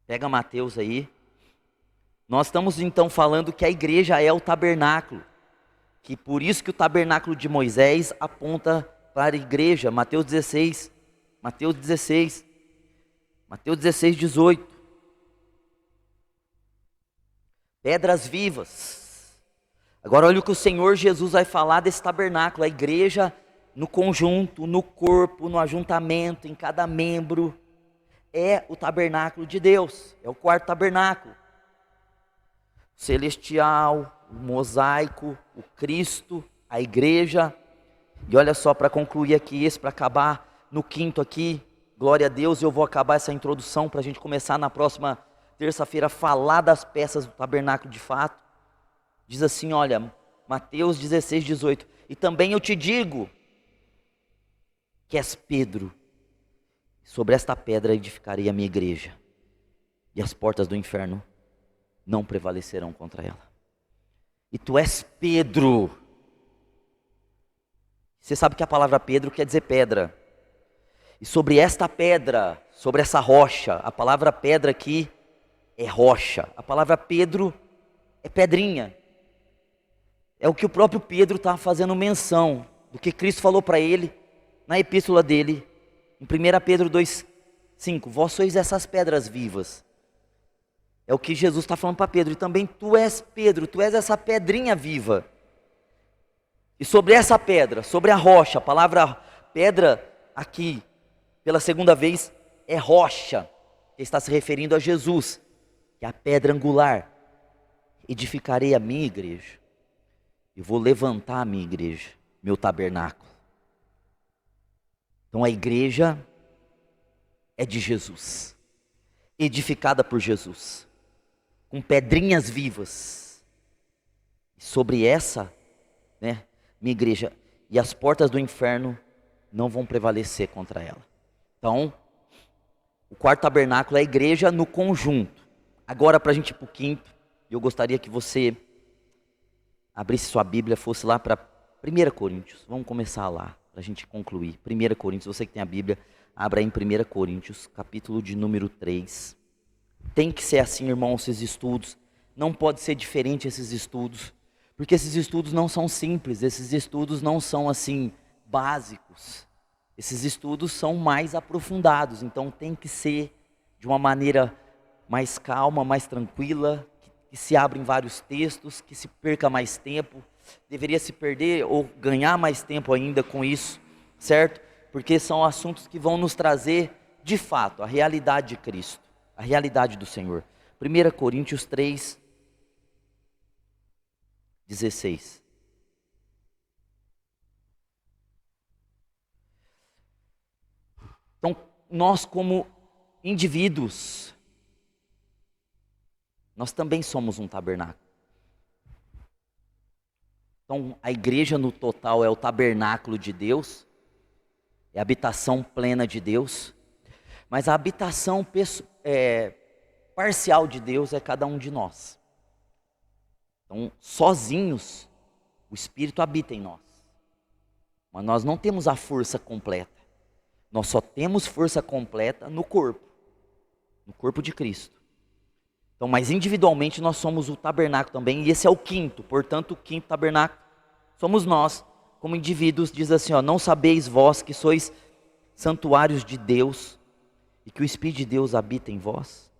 Pega Mateus aí. Nós estamos então falando que a igreja é o tabernáculo. Que por isso que o tabernáculo de Moisés aponta para a igreja. Mateus 16. Mateus 16. Mateus 16, 18. Pedras vivas. Agora olha o que o Senhor Jesus vai falar desse tabernáculo, a igreja no conjunto, no corpo, no ajuntamento, em cada membro, é o tabernáculo de Deus, é o quarto tabernáculo. O celestial, o mosaico, o Cristo, a igreja. E olha só, para concluir aqui, para acabar no quinto aqui, glória a Deus, eu vou acabar essa introdução para a gente começar na próxima terça-feira falar das peças do tabernáculo de fato. Diz assim, olha, Mateus 16, 18. E também eu te digo que és Pedro, sobre esta pedra edificarei a minha igreja, e as portas do inferno não prevalecerão contra ela. E tu és Pedro. Você sabe que a palavra Pedro quer dizer pedra. E sobre esta pedra, sobre essa rocha, a palavra pedra aqui é rocha. A palavra Pedro é pedrinha. É o que o próprio Pedro está fazendo menção, do que Cristo falou para ele, na epístola dele, em 1 Pedro 2,5. Vós sois essas pedras vivas. É o que Jesus está falando para Pedro. E também tu és Pedro, tu és essa pedrinha viva. E sobre essa pedra, sobre a rocha, a palavra pedra aqui, pela segunda vez, é rocha. Que está se referindo a Jesus, que é a pedra angular. Edificarei a minha igreja. Eu vou levantar a minha igreja, meu tabernáculo. Então a igreja é de Jesus, edificada por Jesus, com pedrinhas vivas. E sobre essa, minha igreja, e as portas do inferno não vão prevalecer contra ela. Então, o quarto tabernáculo é a igreja no conjunto. Agora, para a gente ir para o quinto, eu gostaria que você abrisse sua Bíblia, fosse lá para 1 Coríntios. Vamos começar lá, para a gente concluir. 1 Coríntios, você que tem a Bíblia, abra aí em 1 Coríntios, capítulo de número 3. Tem que ser assim, irmãos, esses estudos. não pode ser diferente esses estudos, porque esses estudos não são simples, esses estudos não são assim básicos, esses estudos são mais aprofundados, então tem que ser de uma maneira mais calma, mais tranquila, que se abrem vários textos, que se perca mais tempo, deveria se perder ou ganhar mais tempo ainda com isso, certo? Porque são assuntos que vão nos trazer, de fato, a realidade de Cristo, a realidade do Senhor. 1 Coríntios 3, 16. Então, nós como indivíduos, nós também somos um tabernáculo. Então, a igreja no total é o tabernáculo de Deus, é a habitação plena de Deus, mas a habitação parcial de Deus é cada um de nós. Então, sozinhos, o Espírito habita em nós, mas nós não temos a força completa. Nós só temos força completa no corpo de Cristo. Então, mas individualmente nós somos o tabernáculo também, e esse é o quinto, portanto o quinto tabernáculo somos nós, como indivíduos. Diz assim, ó, não sabeis vós que sois santuários de Deus, e que o Espírito de Deus habita em vós?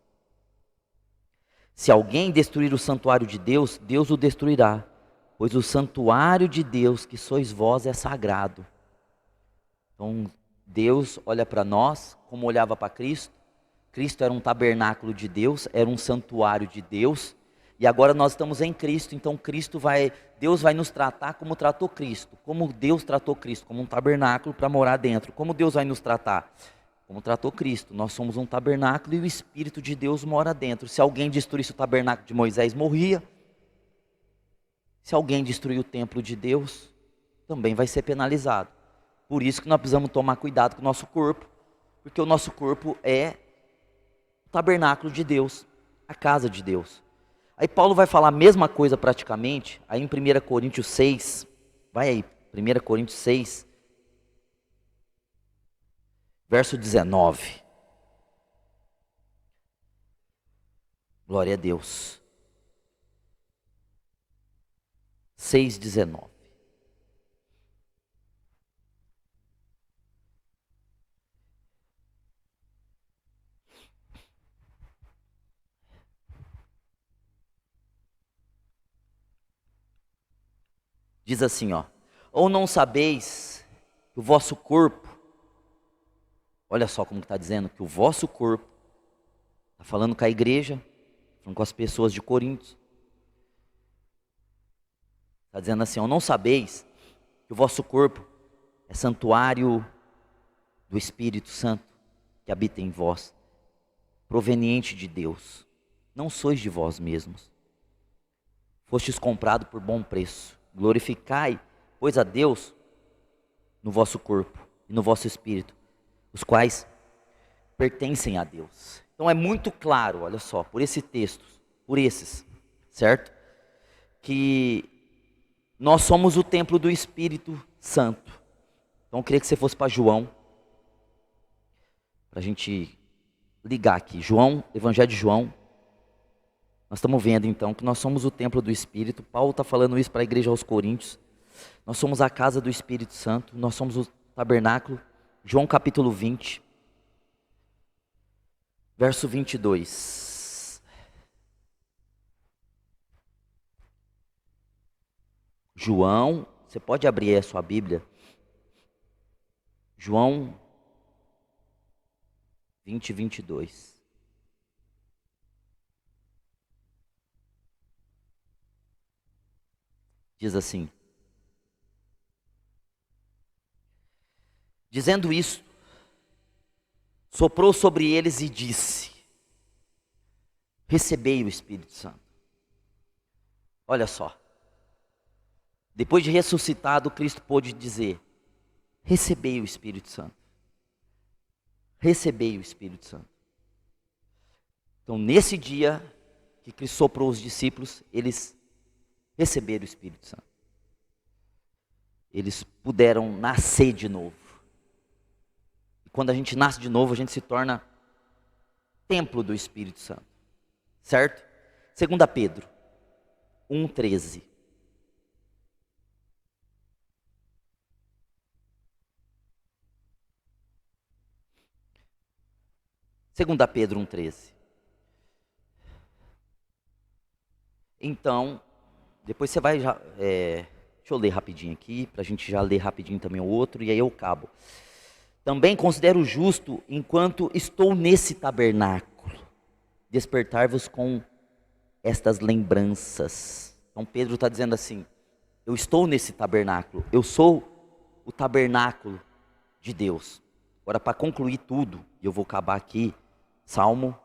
Se alguém destruir o santuário de Deus, Deus o destruirá, pois o santuário de Deus que sois vós é sagrado. Então, Deus olha para nós como olhava para Cristo. Cristo era um tabernáculo de Deus, era um santuário de Deus, e agora nós estamos em Cristo, então Deus vai nos tratar como tratou Cristo, como Deus tratou Cristo, como um tabernáculo para morar dentro. Como Deus vai nos tratar? Como tratou Cristo. Nós somos um tabernáculo e o Espírito de Deus mora dentro. Se alguém destruísse o tabernáculo de Moisés, morria. Se alguém destruir o templo de Deus, também vai ser penalizado. Por isso que nós precisamos tomar cuidado com o nosso corpo, porque o nosso corpo é o tabernáculo de Deus, a casa de Deus. Aí Paulo vai falar a mesma coisa praticamente, aí em 1 Coríntios 6, vai aí, 1 Coríntios 6, verso 19. Glória a Deus. 6:19. Diz assim, ó: ou não sabeis que o vosso corpo, olha só como está dizendo, que o vosso corpo, está falando com a igreja, falando com as pessoas de Corinto, está dizendo assim, ou não sabeis que o vosso corpo é santuário do Espírito Santo que habita em vós, proveniente de Deus, não sois de vós mesmos, fostes comprado por bom preço. Glorificai, pois, a Deus no vosso corpo e no vosso espírito, os quais pertencem a Deus. Então é muito claro, olha só, por esse texto, por esses, certo? Que nós somos o templo do Espírito Santo. Então eu queria que você fosse para João, para a gente ligar aqui. João, Evangelho de João. Nós estamos vendo então que nós somos o templo do Espírito. Paulo está falando isso para a igreja aos Coríntios. Nós somos a casa do Espírito Santo. Nós somos o tabernáculo. João capítulo 20, verso 22. João, você pode abrir aí a sua Bíblia. João 20, 22. Diz assim: dizendo isso, soprou sobre eles e disse: recebei o Espírito Santo. Olha só, depois de ressuscitado, Cristo pôde dizer: recebei o Espírito Santo. Recebei o Espírito Santo. Então, nesse dia que Cristo soprou os discípulos, eles receberam o Espírito Santo. Eles puderam nascer de novo. E quando a gente nasce de novo, a gente se torna templo do Espírito Santo. Certo? 2 Pedro 1,13. Segunda Pedro 1,13. Então, depois você vai já, deixa eu ler rapidinho aqui, para a gente já ler rapidinho também o outro, e aí eu acabo. Também considero justo, enquanto estou nesse tabernáculo, despertar-vos com estas lembranças. Então Pedro está dizendo assim, eu estou nesse tabernáculo, eu sou o tabernáculo de Deus. Agora, para concluir tudo, e eu vou acabar aqui, Salmo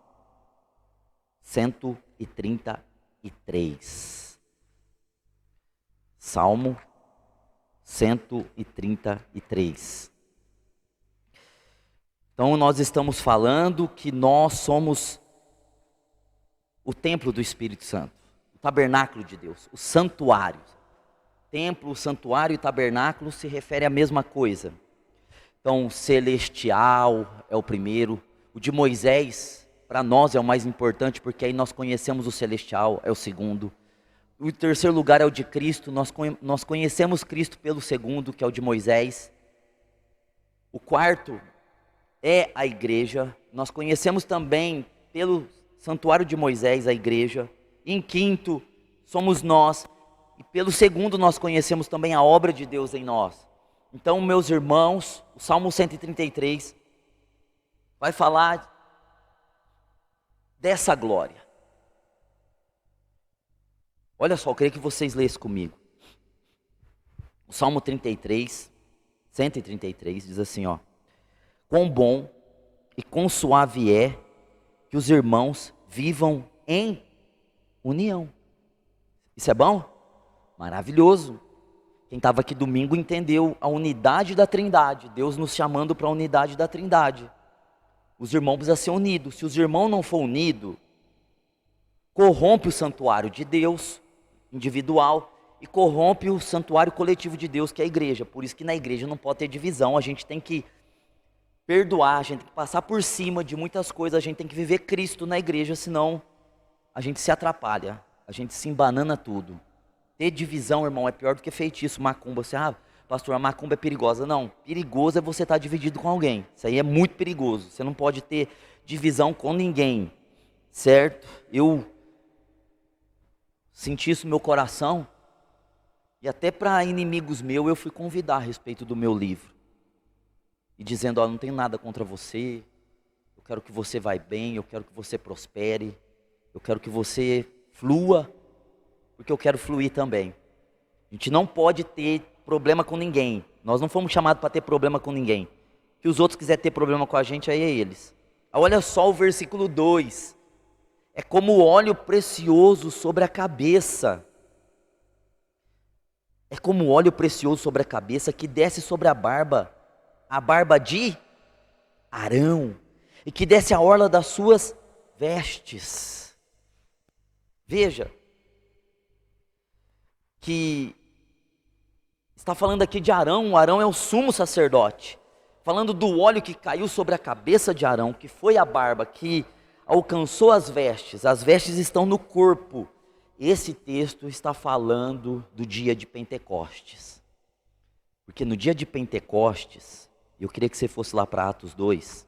133. Salmo 133. Então nós estamos falando que nós somos o templo do Espírito Santo, o tabernáculo de Deus, o santuário. Templo, santuário e tabernáculo se refere à mesma coisa. Então, celestial é o primeiro. O de Moisés, para nós é o mais importante, porque aí nós conhecemos o celestial, é o segundo. O terceiro lugar é o de Cristo, nós conhecemos Cristo pelo segundo, que é o de Moisés. O quarto é a igreja, nós conhecemos também pelo santuário de Moisés a igreja. Em quinto, somos nós, e pelo segundo nós conhecemos também a obra de Deus em nós. Então, meus irmãos, o Salmo 133 vai falar dessa glória. Olha só, eu queria que vocês lessem comigo. O Salmo 33, 133, diz assim, ó. Quão bom e quão suave é que os irmãos vivam em união. Isso é bom? Maravilhoso. Quem estava aqui domingo entendeu a unidade da Trindade. Deus nos chamando para a unidade da Trindade. Os irmãos precisam ser unidos. Se os irmãos não for unidos, corrompe o santuário de Deus, individual, e corrompe o santuário coletivo de Deus, que é a igreja. Por isso que na igreja não pode ter divisão. A gente tem que perdoar, a gente tem que passar por cima de muitas coisas. A gente tem que viver Cristo na igreja, senão a gente se atrapalha. A gente se embanana tudo. Ter divisão, irmão, é pior do que feitiço, macumba. Você, pastor, a macumba é perigosa. Não, perigoso é você estar dividido com alguém. Isso aí é muito perigoso. Você não pode ter divisão com ninguém, certo? Eu senti isso no meu coração. E até para inimigos meus eu fui convidar a respeito do meu livro. E dizendo, não tenho nada contra você. Eu quero que você vá bem, eu quero que você prospere. Eu quero que você flua, porque eu quero fluir também. A gente não pode ter problema com ninguém. Nós não fomos chamados para ter problema com ninguém. Que os outros quiserem ter problema com a gente, aí é eles. Olha só o versículo 2. É como óleo precioso sobre a cabeça. É como óleo precioso sobre a cabeça que desce sobre a barba de Arão, e que desce a orla das suas vestes. Veja, que está falando aqui de Arão. O Arão é o sumo sacerdote, falando do óleo que caiu sobre a cabeça de Arão, que foi a barba, que alcançou as vestes estão no corpo. Esse texto está falando do dia de Pentecostes, porque no dia de Pentecostes, eu queria que você fosse lá para Atos 2,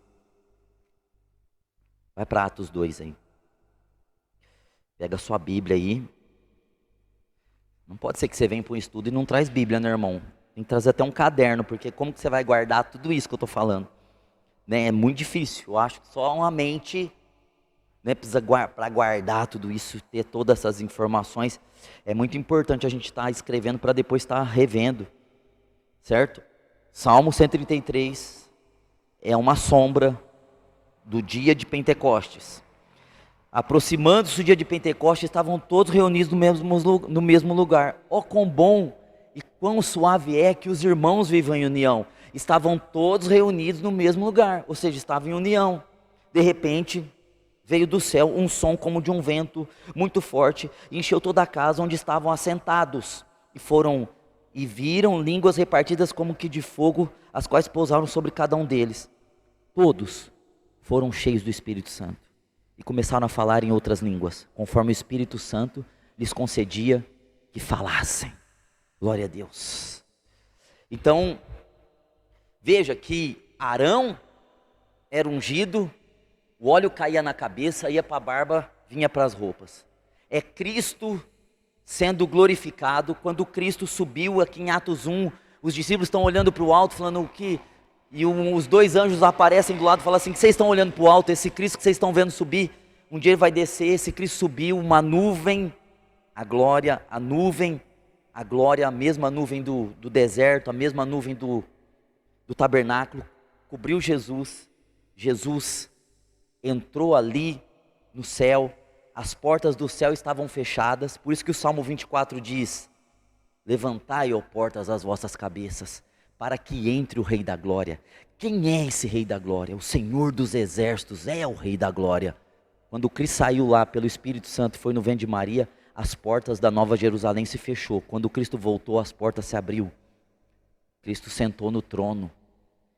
vai para Atos 2 aí, pega a sua Bíblia aí. Não pode ser que você venha para um estudo e não traz Bíblia, né, irmão? Tem que trazer até um caderno, porque como que você vai guardar tudo isso que eu estou falando? Né? É muito difícil. Eu acho que só uma mente, né, precisa para guardar tudo isso, ter todas essas informações. É muito importante a gente estar escrevendo para depois estar revendo, certo? Salmo 133 é uma sombra do dia de Pentecostes. Aproximando-se do dia de Pentecostes, estavam todos reunidos no mesmo lugar. Quão bom e quão suave é que os irmãos vivam em união. Estavam todos reunidos no mesmo lugar, ou seja, estavam em união. De repente, veio do céu um som como de um vento muito forte, e encheu toda a casa onde estavam assentados. E viram línguas repartidas como que de fogo, as quais pousaram sobre cada um deles. Todos foram cheios do Espírito Santo e começaram a falar em outras línguas, conforme o Espírito Santo lhes concedia que falassem. Glória a Deus. Então, veja que Arão era ungido, o óleo caía na cabeça, ia para a barba, vinha para as roupas. É Cristo sendo glorificado. Quando Cristo subiu aqui em Atos 1, os discípulos estão olhando para o alto, falando o que? E os dois anjos aparecem do lado e falam assim: que vocês estão olhando para o alto, esse Cristo que vocês estão vendo subir, um dia ele vai descer. Esse Cristo subiu, uma nuvem, a glória, a glória, a mesma nuvem do deserto, a mesma nuvem do tabernáculo, cobriu Jesus. Jesus entrou ali no céu, as portas do céu estavam fechadas, por isso que o Salmo 24 diz: levantai, ó portas, as vossas cabeças, para que entre o Rei da Glória. Quem é esse Rei da Glória? O Senhor dos Exércitos é o Rei da Glória. Quando Cristo saiu lá pelo Espírito Santo e foi no ventre de Maria, as portas da Nova Jerusalém se fechou. Quando Cristo voltou, as portas se abriu. Cristo sentou no trono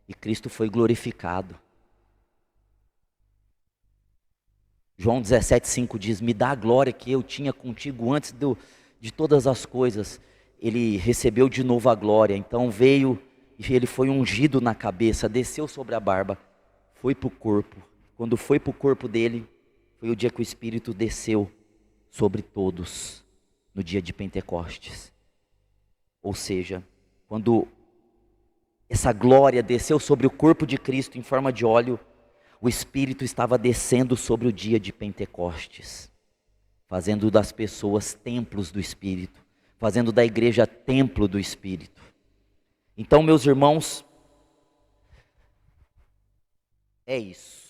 e Cristo foi glorificado. João 17,5 diz: me dá a glória que eu tinha contigo antes de todas as coisas. Ele recebeu de novo a glória, então veio e ele foi ungido na cabeça, desceu sobre a barba, foi para o corpo. Quando foi para o corpo dele, foi o dia que o Espírito desceu sobre todos, no dia de Pentecostes. Ou seja, quando essa glória desceu sobre o corpo de Cristo em forma de óleo, o Espírito estava descendo sobre o dia de Pentecostes, fazendo das pessoas templos do Espírito, fazendo da igreja templo do Espírito. Então, meus irmãos, é isso.